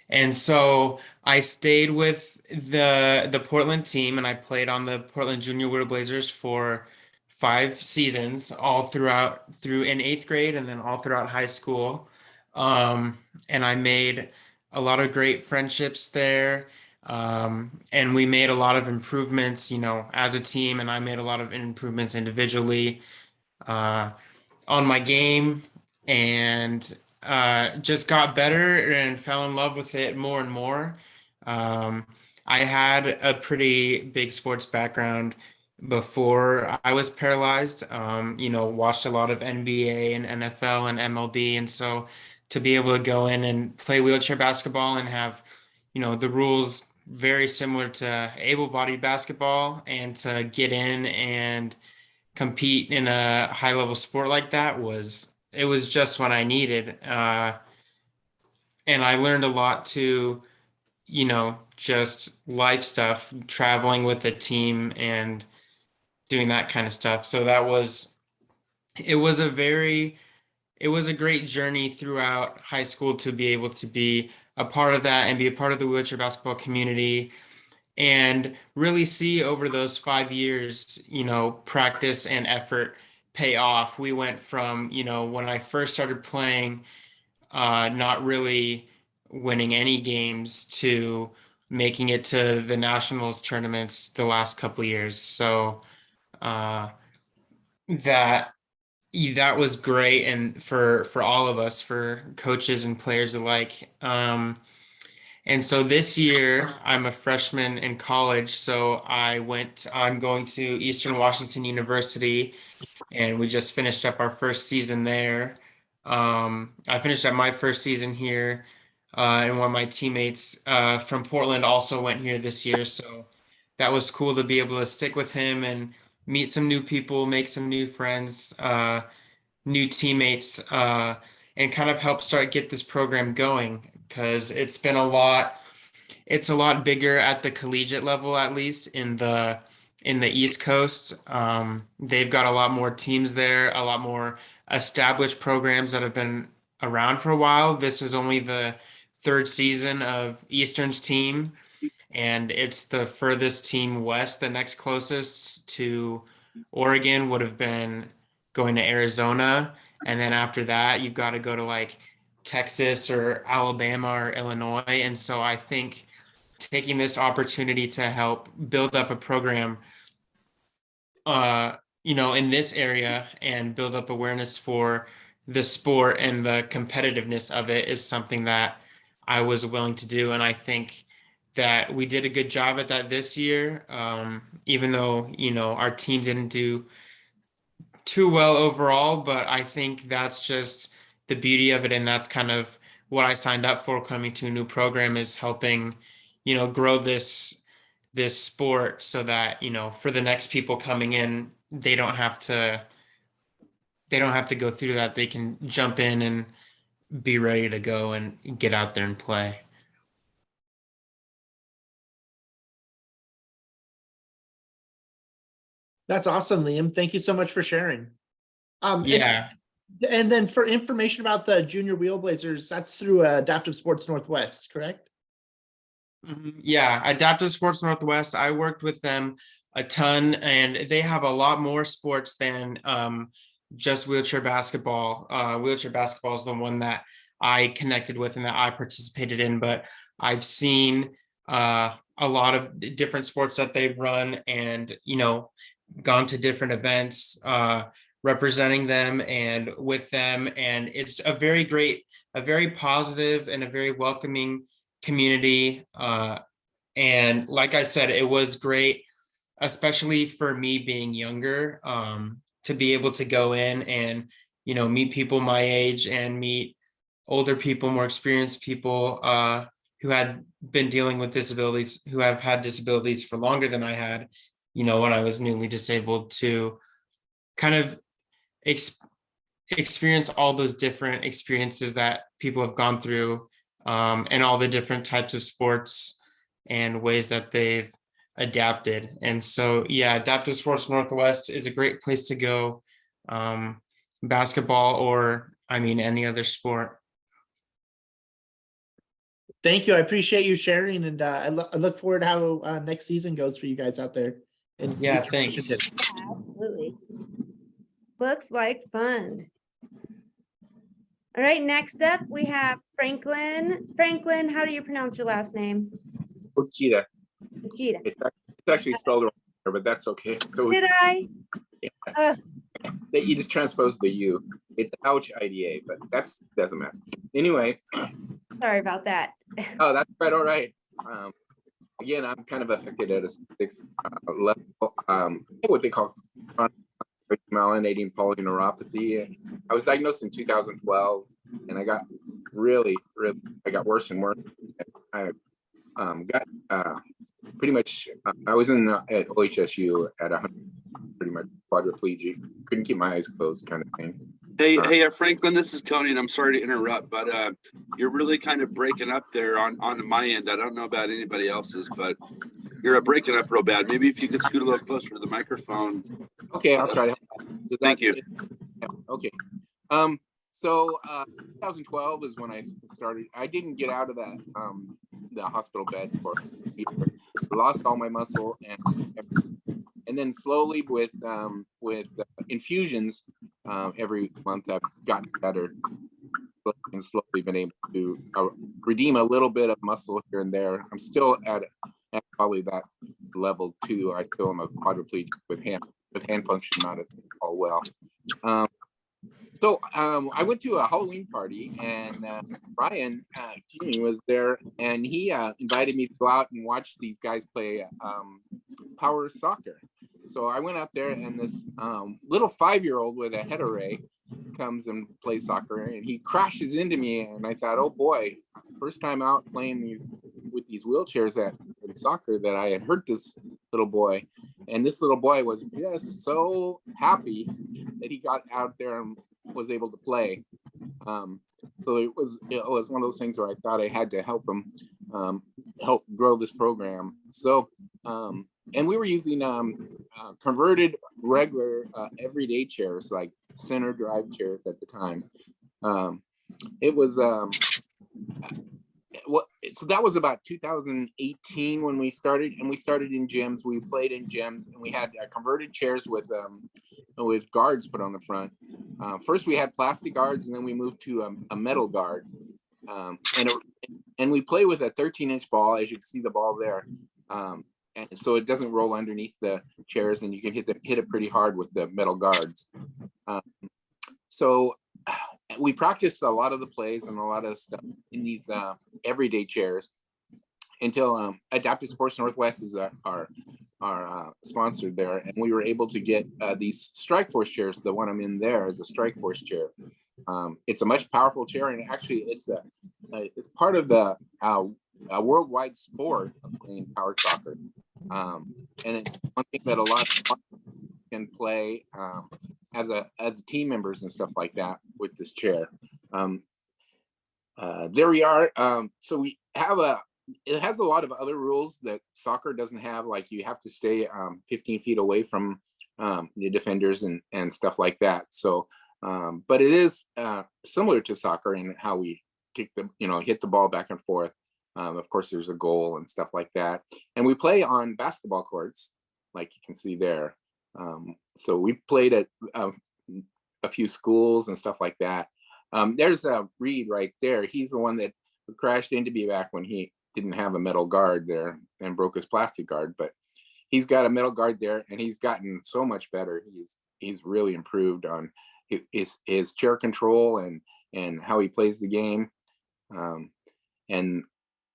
And so I stayed with the Portland team and I played on the Portland Junior Wheelblazers for 5 seasons, all through in 8th grade and then all throughout high school. And I made a lot of great friendships there. And we made a lot of improvements, as a team, and I made a lot of improvements individually on my game and just got better and fell in love with it more and more. I had a pretty big sports background before I was paralyzed, watched a lot of NBA and NFL and MLB. And so to be able to go in and play wheelchair basketball and have, the rules very similar to able-bodied basketball and to get in and compete in a high-level sport like that was just what I needed. And I learned a lot too, just life stuff, traveling with a team and doing that kind of stuff. So it was a great journey throughout high school to be able to be a part of that and be a part of the wheelchair basketball community and really see over those 5 years, practice and effort pay off. We went from, when I first started playing, not really winning any games to making it to the nationals tournaments the last couple of years. So that was great, and for all of us, for coaches and players alike. And so this year I'm a freshman in college, so I'm going to Eastern Washington University, and we just finished up our first season there. I finished up my first season here and one of my teammates from Portland also went here this year. So that was cool to be able to stick with him and meet some new people, make some new friends, new teammates, and kind of help get this program going because it's a lot bigger at the collegiate level, at least in the East Coast. They've got a lot more teams there, a lot more established programs that have been around for a while. This is only the third season of Eastern's team, and it's the furthest team west. The next closest to Oregon would have been going to Arizona, and then after that, you've got to go to like Texas or Alabama or Illinois. And so I think taking this opportunity to help build up a program in this area and build up awareness for the sport and the competitiveness of it is something that I was willing to do. And I think that we did a good job at that this year, even though, our team didn't do too well overall, but I think that's just the beauty of it. And that's kind of what I signed up for coming to a new program is helping, grow this sport so that, for the next people coming in, they don't have to go through that. They can jump in and be ready to go and get out there and play. That's awesome, Liam. Thank you so much for sharing. Yeah. And then for information about the Junior Wheelblazers, that's through Adaptive Sports Northwest, correct? Yeah, Adaptive Sports Northwest. I worked with them a ton, and they have a lot more sports than just wheelchair basketball. Wheelchair basketball is the one that I connected with and that I participated in, but I've seen a lot of different sports that they run and, gone to different events representing them and with them. And it's a very positive and a very welcoming community. And like I said, it was great, especially for me being younger, to be able to go in and, meet people my age and meet older people, more experienced people who had been dealing with disabilities, who have had disabilities for longer than I had, when I was newly disabled, to kind of experience all those different experiences that people have gone through, and all the different types of sports and ways that they've adapted. And so, yeah, Adaptive Sports Northwest is a great place to go, basketball or, any other sport. Thank you. I appreciate you sharing, and I look forward to how next season goes for you guys out there. And Yeah, thanks. Absolutely. Looks like fun. All right, next up we have Franklin. Franklin, how do you pronounce your last name? Ochita. Vegeta. It's actually spelled wrong, but that's okay. So Did I? you just transpose the U. It's ouch IDA, but that's doesn't matter. Anyway. Sorry about that. Oh, that's right. All right. Again, I'm kind of affected at a 6 level. What they call myelinating polyneuropathy. I was diagnosed in 2012, and I got really, I got worse and worse. I got pretty much. I was at OHSU at 100, pretty much quadriplegic. Couldn't keep my eyes closed, kind of thing. Hey, Franklin, this is Tony, and I'm sorry to interrupt, but you're really kind of breaking up there on my end. I don't know about anybody else's, but you're breaking up real bad. Maybe if you could scoot a little closer to the microphone. Okay, I'll try to. Thank you. Yeah, okay. So 2012 is when I started. I didn't get out of that the hospital bed for a year. I lost all my muscle, and then slowly with infusions every month, I've gotten better and slowly been able to redeem a little bit of muscle here and there. I'm still at probably that level 2. I still am a quadriplegic with hand function not at all well. So I went to a Halloween party, and Brian Keene was there, and he invited me to go out and watch these guys play power soccer. So I went out there, and this little 5-year-old with a head array comes and plays soccer, and he crashes into me, and I thought, oh boy, first time out playing with these wheelchairs in soccer that I had hurt this little boy, and this little boy was just so happy that he got out there and was able to play. So it was one of those things where I thought I had to help him help grow this program. So and we were using converted regular everyday chairs, like center drive chairs at the time. It was so that was about 2018 when we started, and we started in gyms. We played in gyms, and we had converted chairs with guards put on the front. First we had plastic guards, and then we moved to a metal guard, and we play with a 13-inch ball, as you can see the ball there, and so it doesn't roll underneath the chairs, and you can hit it pretty hard with the metal guards. So we practiced a lot of the plays and a lot of stuff in these everyday chairs until Adaptive Sports Northwest is our sponsor there, and we were able to get these Strike Force chairs. The one I'm in there is a Strike Force chair. It's a much powerful chair, and actually it's part of the a worldwide sport of playing power soccer, and it's one thing that a lot of can play as team members and stuff like that with this chair. There we are. So we have it has a lot of other rules that soccer doesn't have, like you have to stay 15 feet away from the defenders and stuff like that. So but it is similar to soccer in how we hit the ball back and forth. Of course, there's a goal and stuff like that. And we play on basketball courts, like you can see there. So we played at a few schools and stuff like that. There's Reed right there. He's the one that crashed into me back when he didn't have a metal guard there and broke his plastic guard, but he's got a metal guard there, and he's gotten so much better. He's really improved on his chair control and how he plays the game. And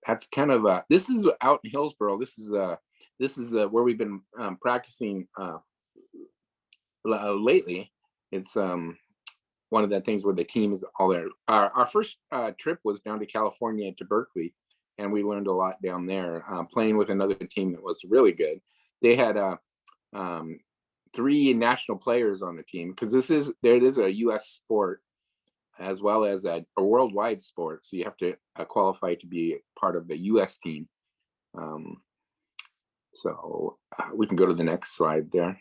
that's kind of this is out in Hillsboro. This is where we've been practicing lately. It's one of the things where the team is all there. Our first trip was down to California to Berkeley, and we learned a lot down there playing with another team that was really good. They had 3 national players on the team, because it is a U.S. sport as well as a worldwide sport. So you have to qualify to be part of the U.S. team. So we can go to the next slide there.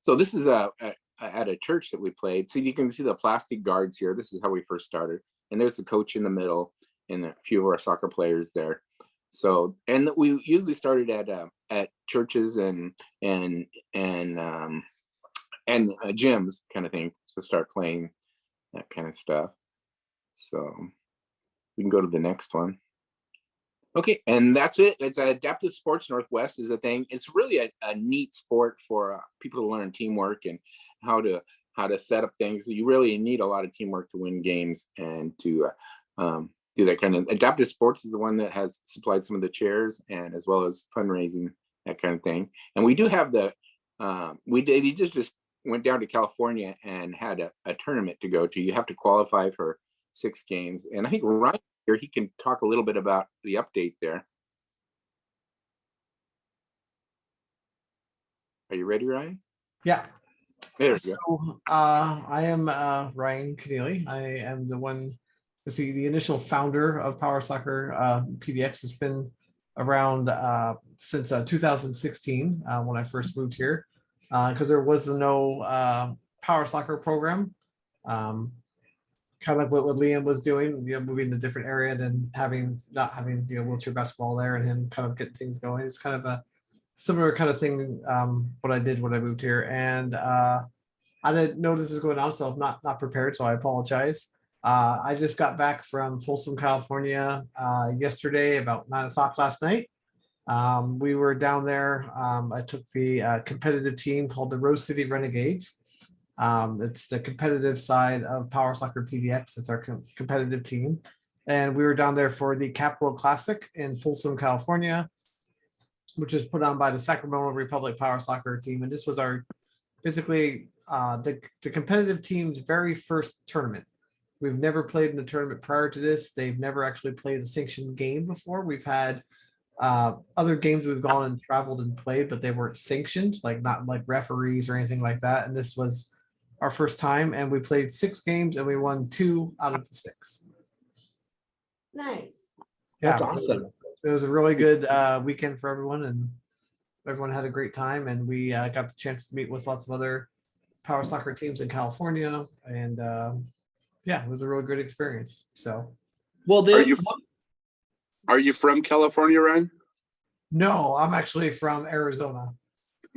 So this is at a church that we played. So you can see the plastic guards here. This is how we first started. And there's the coach in the middle and a few of our soccer players there. So, and we usually started at churches and gyms kind of thing to start playing that kind of stuff. So we can go to the next one. Okay, and that's it. It's Adaptive Sports Northwest is the thing. It's really a neat sport for people to learn teamwork and how to set up things. You really need a lot of teamwork to win games and to do that kind of. Adaptive Sports is the one that has supplied some of the chairs and as well as fundraising, that kind of thing. And we do have he just went down to California and had a tournament to go to. You have to qualify for 6 games. And I think Ryan here, he can talk a little bit about the update there. Are you ready, Ryan? Yeah. There we go. So I am Ryan Keneally. I am the initial founder of Power Soccer PDX. It's been around since 2016 when I first moved here, because there was no Power Soccer program. Kind of like what Liam was doing, moving to a different area and not having wheelchair basketball there, and him kind of getting things going. It's kind of a similar kind of thing what I did when I moved here, and I didn't know this was going on, so I'm not prepared, so I apologize. I just got back from Folsom, California yesterday about 9 o'clock last night. We were down there. I took the competitive team called the Rose City Renegades. It's the competitive side of Power Soccer PDX. It's our competitive team. And we were down there for the Cap World Classic in Folsom, California, which is put on by the Sacramento Republic Power Soccer team. And this was our basically the competitive team's very first tournament. We've never played in a tournament prior to this. They've never actually played a sanctioned game before. We've had other games we've gone and traveled and played, but they weren't sanctioned, like not like referees or anything like that. And this was our first time, and we played 6 games and we won 2 out of the 6. Nice. That's Yeah, awesome. it was a really good weekend for everyone, and everyone had a great time. And we got the chance to meet with lots of other power soccer teams in California, and yeah, it was a really good experience. So, Well, Are you from California, Ryan? no, I'm actually from Arizona.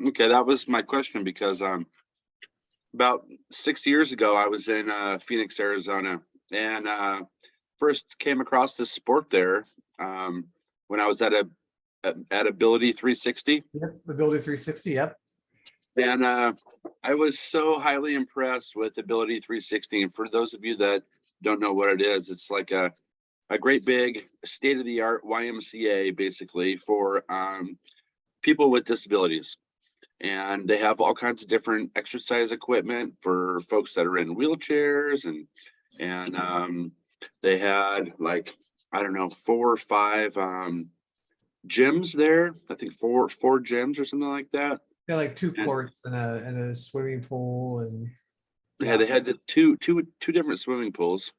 Okay, that was my question because about 6 years ago, I was in Phoenix, Arizona, and first came across this sport there when I was at Ability 360. Yep, Ability 360. Yep. And I was so highly impressed with Ability 360. And for those of you that don't know what it is, it's like a great big state-of-the-art YMCA, basically, for people with disabilities. And they have all kinds of different exercise equipment for folks that are in wheelchairs, and they had, like, I don't know, 4 or 5 gyms there. I think four gyms or something like that. Yeah, like 2 courts and a swimming pool, and Yeah, they had two different swimming pools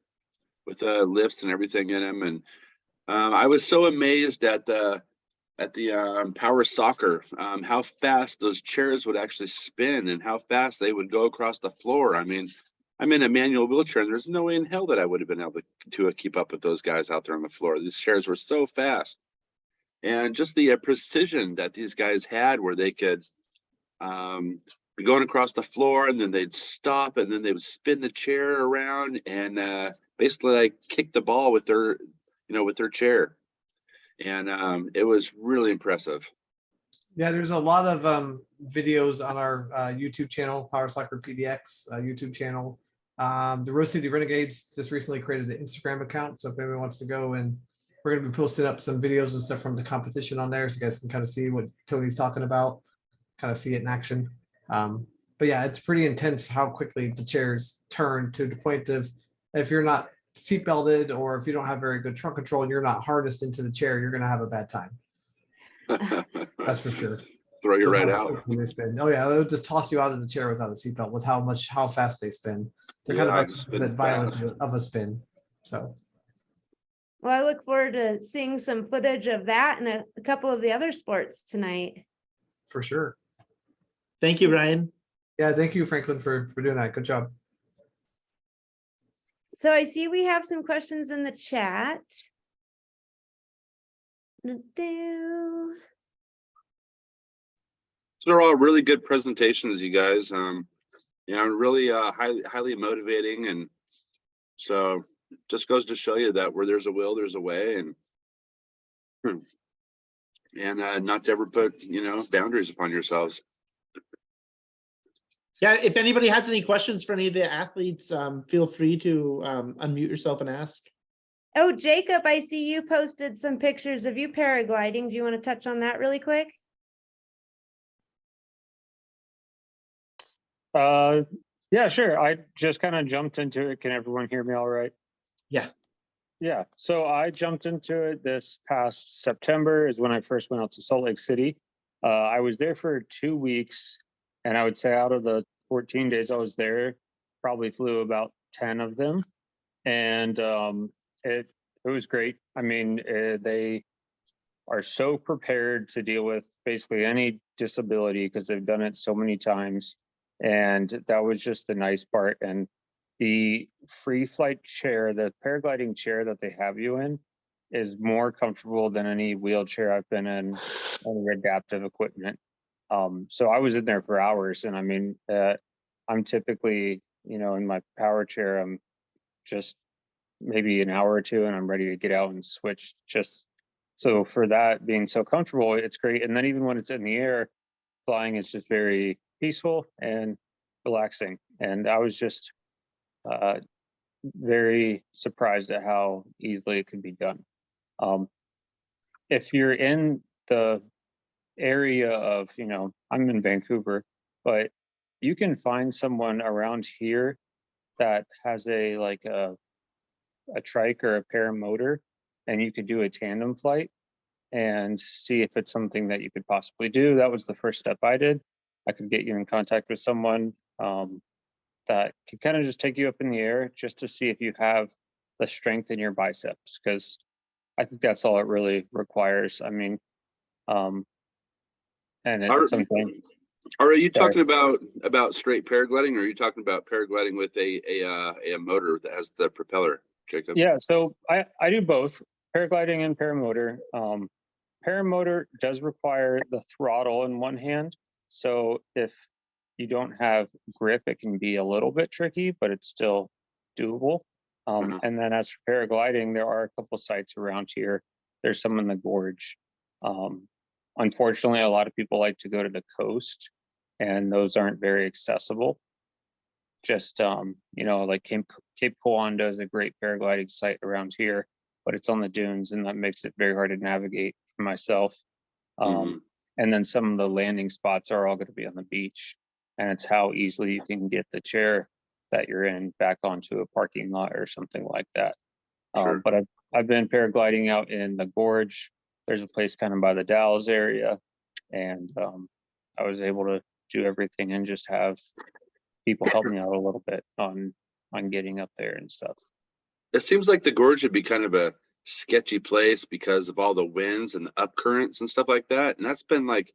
with lifts and everything in them. And I was so amazed at the power soccer, how fast those chairs would actually spin and how fast they would go across the floor. I mean, I'm in a manual wheelchair, and there's no way in hell that I would have been able to keep up with those guys out there on the floor. These chairs were so fast, and just the precision that these guys had, where they could be going across the floor, and then they'd stop, and then they would spin the chair around and basically like kick the ball with their chair. And it was really impressive. yeah, there's a lot of videos on our YouTube channel, Power Soccer PDX YouTube channel. The Rose City Renegades just recently created an Instagram account, so if anyone wants to go, and we're going to be posting up some videos and stuff from the competition on there, so you guys can kind of see what Tony's talking about, kind of see it in action. But yeah, it's pretty intense how quickly the chairs turn, to the point of, if you're not seatbelted or if you don't have very good trunk control and you're not harnessed into the chair, you're going to have a bad time. That's for sure. Throw you right out. They spin. Oh yeah, it'll just toss you out of the chair without a seatbelt, with how fast they spin. They're kind of like a bit violent of a spin. So. Well, I look forward to seeing some footage of that and a couple of the other sports tonight. For sure. Thank you, Ryan. Yeah, thank you, Franklin, for doing that. Good job. So I see we have some questions in the chat. These are all really good presentations, you guys. Really highly motivating, and so just goes to show you that where there's a will, there's a way, and not to ever put boundaries upon yourselves. Yeah, if anybody has any questions for any of the athletes, feel free to unmute yourself and ask. Oh, Jacob, I see you posted some pictures of you paragliding. Do you want to touch on that really quick? Yeah, sure. I just kind of jumped into it. Can everyone hear me all right? Yeah. Yeah. So I jumped into it this past September is when I first went out to Salt Lake City. I was there for 2 weeks, and I would say out of the 14 days I was there, probably flew about 10 of them. And it was great. I mean, they are so prepared to deal with basically any disability because they've done it so many times. And that was just the nice part. And the free flight chair, the paragliding chair that they have you in, is more comfortable than any wheelchair I've been in, any adaptive equipment. So I was in there for hours, and I mean, I'm typically, in my power chair, I'm just maybe an hour or two, and I'm ready to get out and switch. Just so for that being so comfortable, it's great. And then even when it's in the air, flying is just very peaceful and relaxing. And I was just very surprised at how easily it could be done. If you're in the area of, I'm in Vancouver, but you can find someone around here that has a a trike or a paramotor, and you could do a tandem flight and see if it's something that you could possibly do. That was the first step I did. I could get you in contact with someone that could kind of just take you up in the air just to see if you have the strength in your biceps, because I think that's all it really requires. I mean, and Are, it's something. are you Sorry. talking about straight paragliding, or are you talking about paragliding with a motor that has the propeller, Jacob? Yeah, so I do both paragliding and paramotor. Paramotor does require the throttle in one hand. So if you don't have grip, it can be a little bit tricky, but it's still doable. And then as for paragliding, there are a couple sites around here. There's some in the gorge. Unfortunately, a lot of people like to go to the coast, and those aren't very accessible. Just like Cape Coanda is a great paragliding site around here, but it's on the dunes, and that makes it very hard to navigate for myself. And then some of the landing spots are all going to be on the beach, and it's how easily you can get the chair that you're in back onto a parking lot or something like that. Sure. But I've been paragliding out in the gorge. There's a place kind of by the Dalles area, and I was able to do everything and just have people help me out a little bit on getting up there and stuff. It seems like the gorge would be kind of a sketchy place because of all the winds and the up currents and stuff like that. And that's been like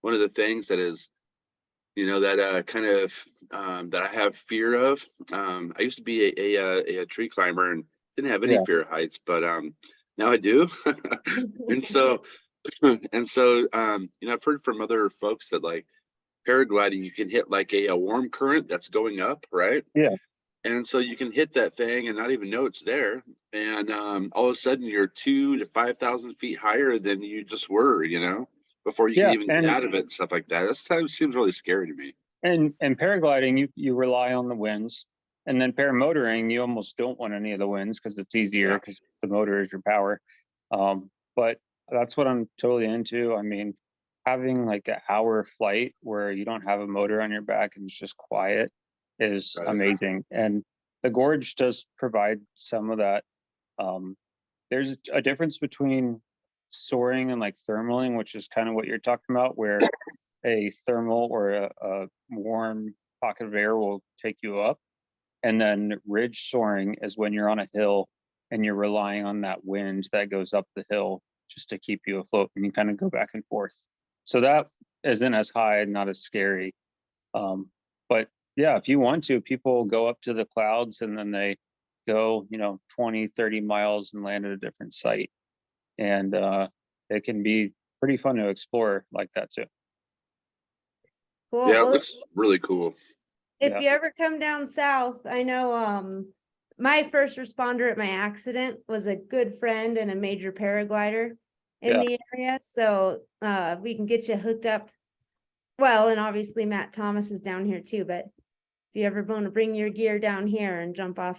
one of the things that is, that kind of that I have fear of. I used to be a tree climber and didn't have any fear of heights, but now I do. and so I've heard from other folks that like paragliding, you can hit like a warm current that's going up, right? Yeah. And so you can hit that thing and not even know it's there. And all of a sudden you're 2,000 to 5,000 feet higher than you just were, before you can even get out of it and stuff like that. That seems really scary to me. And paragliding, you rely on the winds. And then paramotoring, you almost don't want any of the winds because it's easier because the motor is your power. But that's what I'm totally into. I mean, having like an hour flight where you don't have a motor on your back and it's just quiet is amazing. And the gorge does provide some of that. There's a difference between soaring and like thermaling, which is kind of what you're talking about, where a thermal or a warm pocket of air will take you up. And then ridge soaring is when you're on a hill and you're relying on that wind that goes up the hill just to keep you afloat, and you kind of go back and forth. So that isn't as high, not as scary. But yeah, if you want to, people go up to the clouds and then they go, 20, 30 miles and land at a different site. And it can be pretty fun to explore like that too. Cool. Yeah, it Well, looks really cool. if you ever come down south, I know my first responder at my accident was a good friend and a major paraglider in the area. So we can get you hooked up. Well, and obviously Matt Thomas is down here too, but if you ever want to bring your gear down here and jump off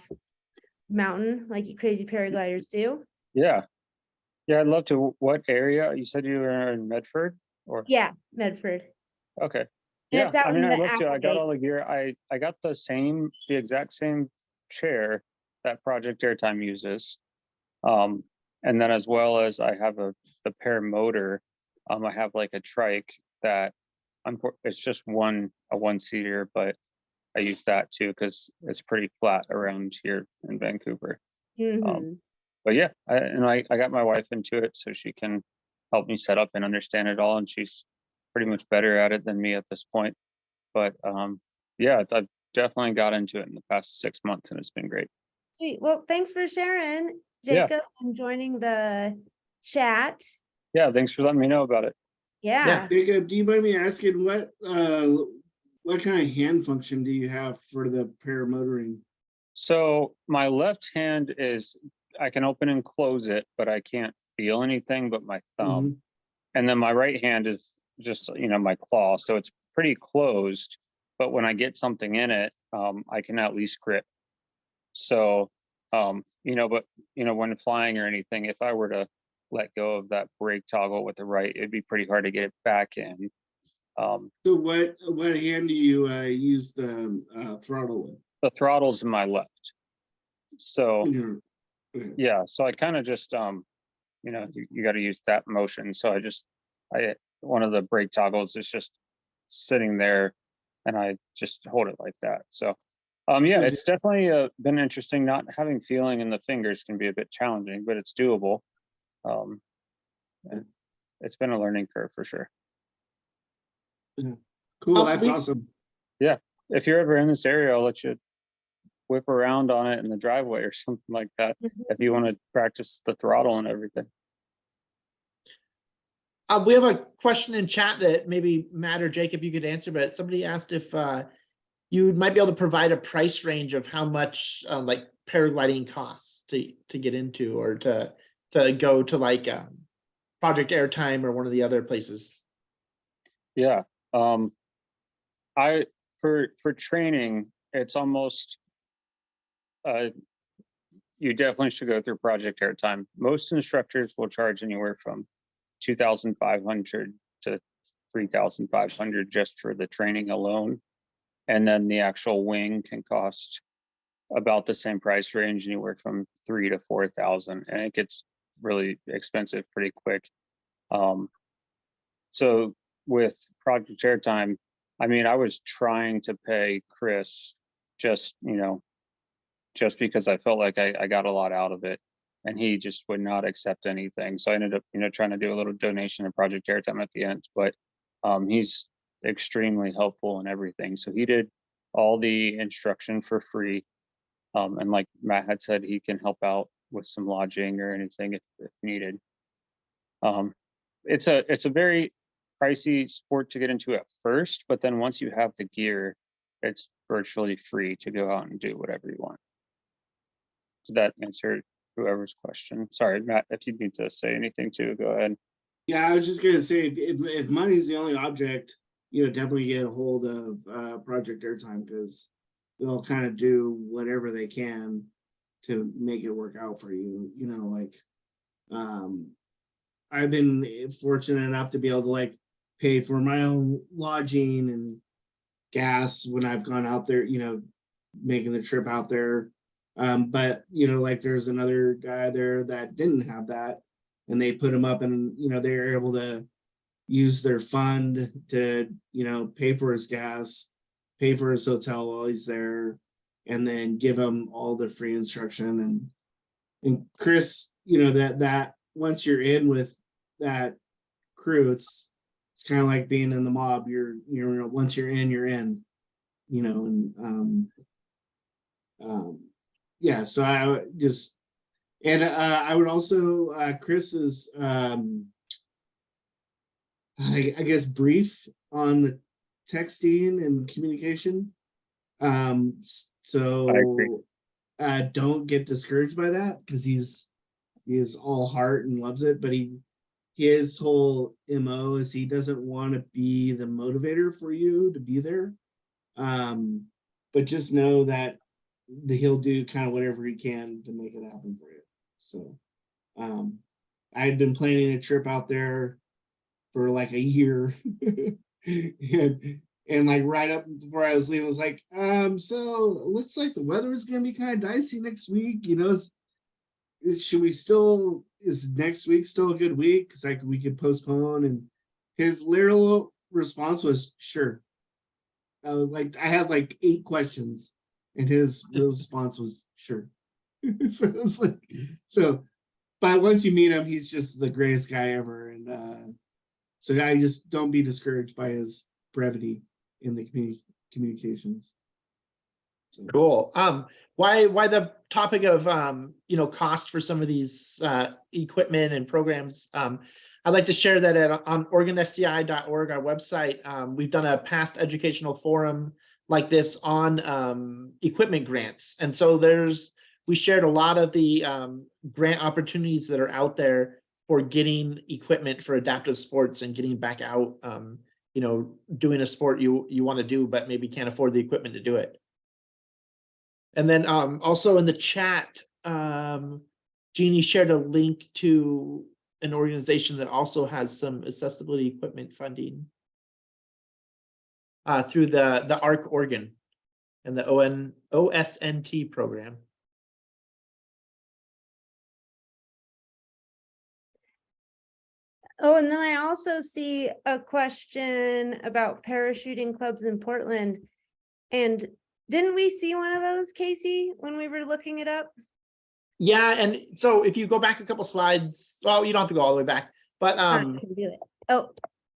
mountain like you crazy paragliders do. Yeah, I'd love to. What area? You said you were in Medford? Or Yeah, Medford. Okay. And Yeah, it's out I in mean, the I'd love to. I got Applegate. all the gear. I got the exact same chair that Project Airtime uses. And then as well as I have the paramotor, I have like a trike that it's just a one-seater, but I use that too because it's pretty flat around here in Vancouver. But yeah, I got my wife into it so she can help me set up and understand it all, and she's pretty much better at it than me at this point. But yeah, I've definitely got into it in the past 6 months, and it's been great. Sweet. Well, thanks for sharing, Jacob, and joining the chat. Yeah, thanks for letting me know about it. Yeah. Jacob, do you mind me asking what kind of hand function do you have for the paramotoring? So my left hand I can open and close it, but I can't feel anything but my thumb. And then my right hand is just, my claw. So it's pretty closed, but when I get something in it, I can at least grip. So, but when flying or anything, if I were to let go of that brake toggle with the right, it'd be pretty hard to get it back in. So what hand do you use the throttle with? The throttle's in my left. So Yeah, so I kind of just, you know, you got to use that motion. So one of the brake toggles is just sitting there and I just hold it like that. So, yeah, Okay. it's definitely been interesting. Not having feeling in the fingers can be a bit challenging, but it's doable. And it's been a learning curve for sure. Cool, Oh, that's we- awesome. If you're ever in this area, I'll let you whip around on it in the driveway or something like that if you want to practice the throttle and everything. We have a question in chat that maybe Matt or Jake, if you could answer, but somebody asked if you might be able to provide a price range of how much like paragliding costs to get into, or to go to like Project Airtime or one of the other places. Yeah. For training, it's almost you definitely should go through Project Airtime. Most instructors will charge anywhere from 2,500 to 3,500 just for the training alone. And then the actual wing can cost about the same price range, anywhere from 3,000 to 4,000, and it gets really expensive pretty quick. So with Project Airtime, I mean, I was trying to pay Chris just, you know, just because I felt like I got a lot out of it, and he just would not accept anything. So I ended up, you know, trying to do a little donation to Project Airtime at the end, but he's extremely helpful in everything. So he did all the instruction for free. And like Matt had said, he can help out with some lodging or anything if needed. It's a very pricey sport to get into at first, but then once you have the gear, it's virtually free to go out and do whatever you want. Did that answer whoever's question? Sorry, Matt, if you need to say anything too, go ahead. Yeah, I was just gonna say, if money's the only object, you know, definitely get a hold of Project Airtime, because they'll kind of do whatever they can to make it work out for you. You know, like I've been fortunate enough to be able to like pay for my own lodging and gas when I've gone out there, you know, making the trip out there. But you know, like there's another guy there that didn't have that, and they put him up, and you know, they're able to use their fund to, you know, pay for his gas, pay for his hotel while he's there, and then give him all the free instruction. And Chris, you know, that once you're in with that crew, it's kind of like being in the mob. You're once you're in, you know. And yeah, so I would just, and I would also Chris is I guess brief on the texting and communication. So don't get discouraged by that, because he is all heart and loves it, but his whole MO is he doesn't want to be the motivator for you to be there. But just know that he'll do kind of whatever he can to make it happen for you. So I had been planning a trip out there for like a year. and like right up before I was leaving, I was like, so it looks like the weather is gonna be kind of dicey next week. You know, is next week still a good week? Because like we could postpone. And his literal response was sure. I had like 8 questions, and his response was sure. So it was like, but once you meet him, he's just the greatest guy ever. And so I just don't be discouraged by his brevity in the communications. So. Cool. Why the topic of you know, cost for some of these equipment and programs? I'd like to share that on organsci.org, our website. We've done a past educational forum like this on equipment grants, and so we shared a lot of the grant opportunities that are out there for getting equipment for adaptive sports and getting back out, you know, doing a sport you want to do, but maybe can't afford the equipment to do it. And then also in the chat, Jeannie shared a link to an organization that also has some accessibility equipment funding through the ARC organ and the OSNT program. Oh, and then I also see a question about parachuting clubs in Portland. And didn't we see one of those, Casey, when we were looking it up? Yeah, and so if you go back a couple slides, well, you don't have to go all the way back, but I can do it. Oh,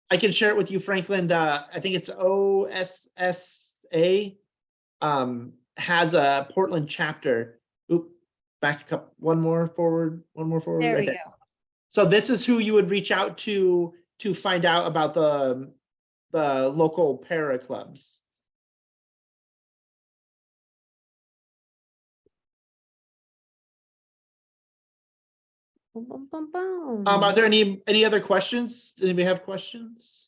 I can share it with you, Franklin. I think it's OSSA has a Portland chapter. Oop, back a couple, one more forward. there right we go. So this is who you would reach out to find out about the local para clubs. Boom, boom, boom, boom. Are there any other questions? Does anybody have questions?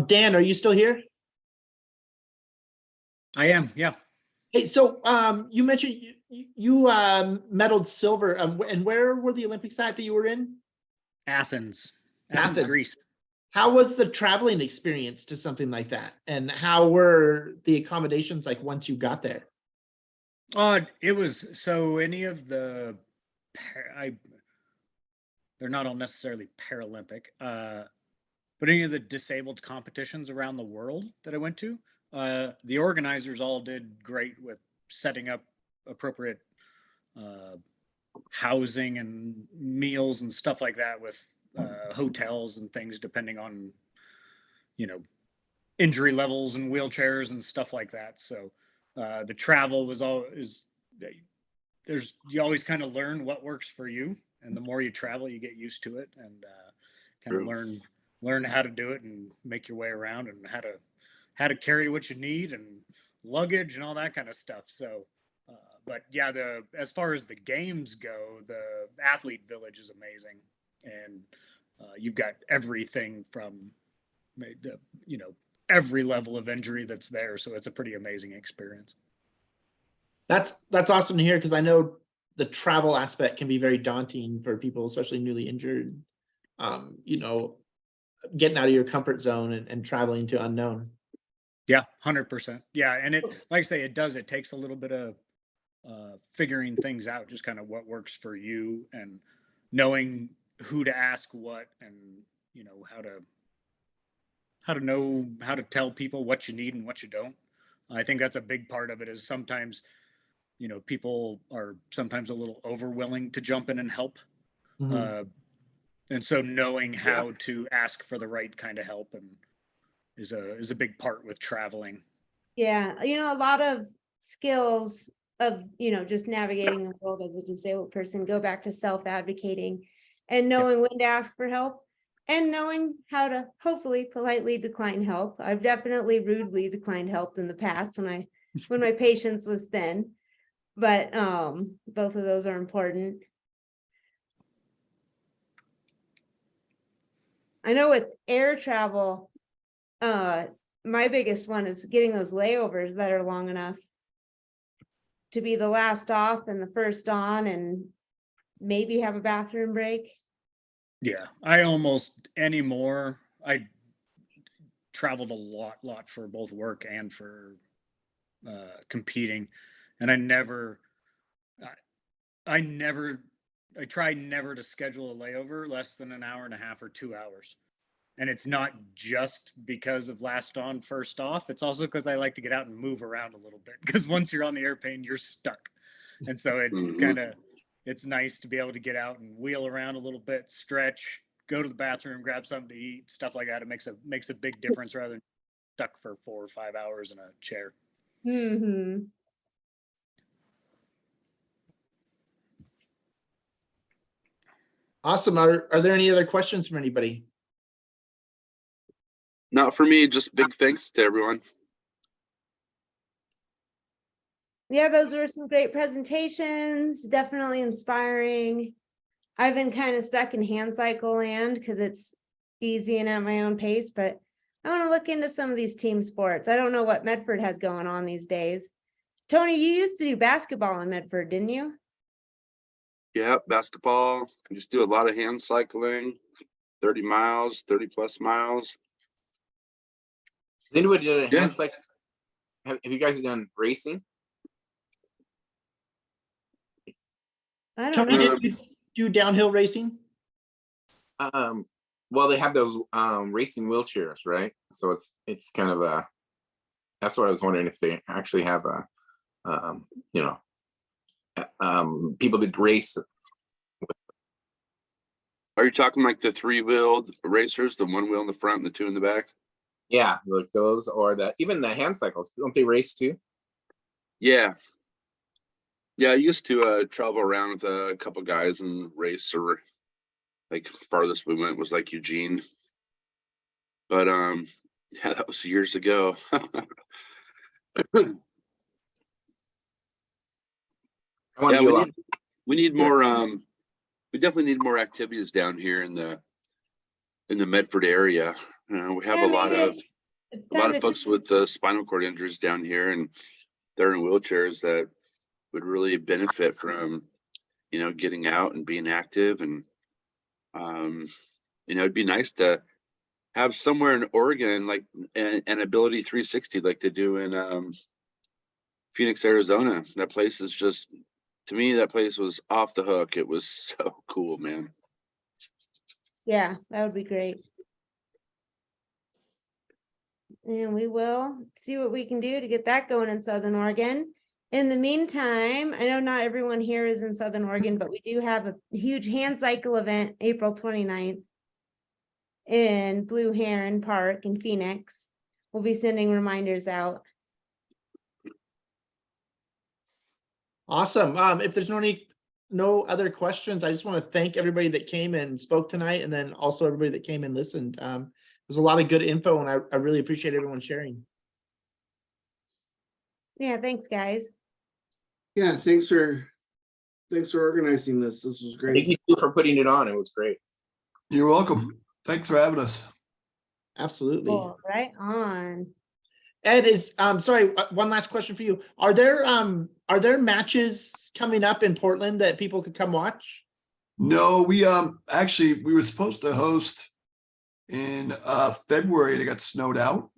Dan, are you still here? I am, yeah. Hey, so you mentioned you medaled silver, and where were the Olympics that you were in? Athens, Athens. Greece. How was the traveling experience to something like that? And how were the accommodations like once you got there? It was, so any of the, they're not all necessarily Paralympic, but any of the disabled competitions around the world that I went to, the organizers all did great with setting up appropriate housing and meals and stuff like that, with hotels and things depending on, you know, injury levels and wheelchairs and stuff like that. So the travel was you always kind of learn what works for you, and the more you travel, you get used to it, and kind of learn how to do it and make your way around, and how to carry what you need and luggage and all that kind of stuff. So but yeah, as far as the games go, the athlete village is amazing, and you've got everything from every level of injury that's there. So it's a pretty amazing experience. That's awesome to hear, because I know the travel aspect can be very daunting for people, especially newly injured. Getting out of your comfort zone and traveling to unknown. Yeah, 100%. Yeah, and it, like I say, it takes a little bit of figuring things out, just kind of what works for you, and knowing who to ask what, and how to know how to tell people what you need and what you don't. I think that's a big part of it, is sometimes people are sometimes a little overwilling to jump in and help. Mm-hmm. And so knowing how to ask for the right kind of help is a big part with traveling. Yeah, a lot of skills of, just navigating the world as a disabled person go back to self-advocating and knowing when to ask for help, and knowing how to hopefully politely decline help. I've definitely rudely declined help in the past when my patience was thin, but both of those are important. I know with air travel, my biggest one is getting those layovers that are long enough to be the last off and the first on, and maybe have a bathroom break. Yeah, I traveled a lot for both work and for competing, and I try never to schedule a layover less than an hour and a half or 2 hours. And it's not just because of last on, first off. It's also because I like to get out and move around a little bit, because once you're on the airplane, you're stuck. And so it's nice to be able to get out and wheel around a little bit, stretch, go to the bathroom, grab something to eat, stuff like that. It makes a big difference rather than stuck for 4 or 5 hours in a chair. Mm-hmm. Awesome. Are there any other questions from anybody? Not for me, just big thanks to everyone. Yeah, those were some great presentations, definitely inspiring. I've been kind of stuck in hand cycle land because it's easy and at my own pace, but I want to look into some of these team sports. I don't know what Medford has going on these days. Tony, you used to do basketball in Medford, didn't you? Yeah, basketball. I just do a lot of hand cycling, 30 miles, 30 plus miles. Has anybody done a hand cycle? Have you guys done racing? I don't Tony, know. did you do downhill racing? Well, they have those racing wheelchairs, right? So it's kind of a. That's what I was wondering if they actually have a, you know, people that race. Are you talking like the 3-wheeled racers, the 1 wheel in the front and the 2 in the back? Yeah, like those, or even the hand cycles. Don't they race too? Yeah. Yeah, I used to travel around with a couple guys and race, or like farthest we went was like Eugene. But yeah, that was years ago. I want Yeah, to do a lot. we need more we definitely need more activities down here in the Medford area. We have Yeah, a lot maybe of it's a lot time of to folks with spinal cord injuries down here, and they're in wheelchairs that would really benefit from, you know, getting out and being active. And you know, it'd be nice to have somewhere in Oregon like an Ability 360 like they do in Phoenix, Arizona. That place is just, to me, that place was off the hook. It was so cool, man. Yeah, that would be great. And we will see what we can do to get that going in Southern Oregon. In the meantime, I know not everyone here is in Southern Oregon, but we do have a huge hand cycle event April 29th in Blue Heron Park in Phoenix. We'll be sending reminders out. Awesome. If there's no other questions, I just want to thank everybody that came and spoke tonight, and then also everybody that came and listened. There's a lot of good info, and I really appreciate everyone sharing. Yeah, thanks, guys. Yeah, thanks for organizing this. This was Thank great. you for putting it on. It was great. You're welcome. Thanks for having us. Absolutely. Cool. Right on. Ed, sorry, one last question for you. Are there matches coming up in Portland that people could come watch? No, we actually we were supposed to host in February. It got snowed out,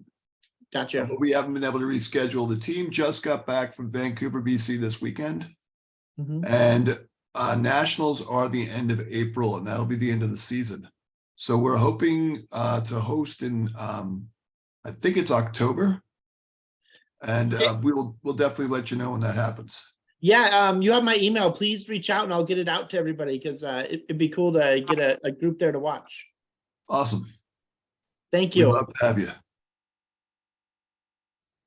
Gotcha. but we haven't been able to reschedule. The team just got back from Vancouver, BC this weekend, and nationals are the end of April, and that'll be the end of the season. So we're hoping to host in I think it's October, and we'll definitely let you know when that happens. Yeah, you have my email. Please reach out and I'll get it out to everybody, because it'd be cool to get a group there to watch. Awesome. Thank We'd you. love to have you.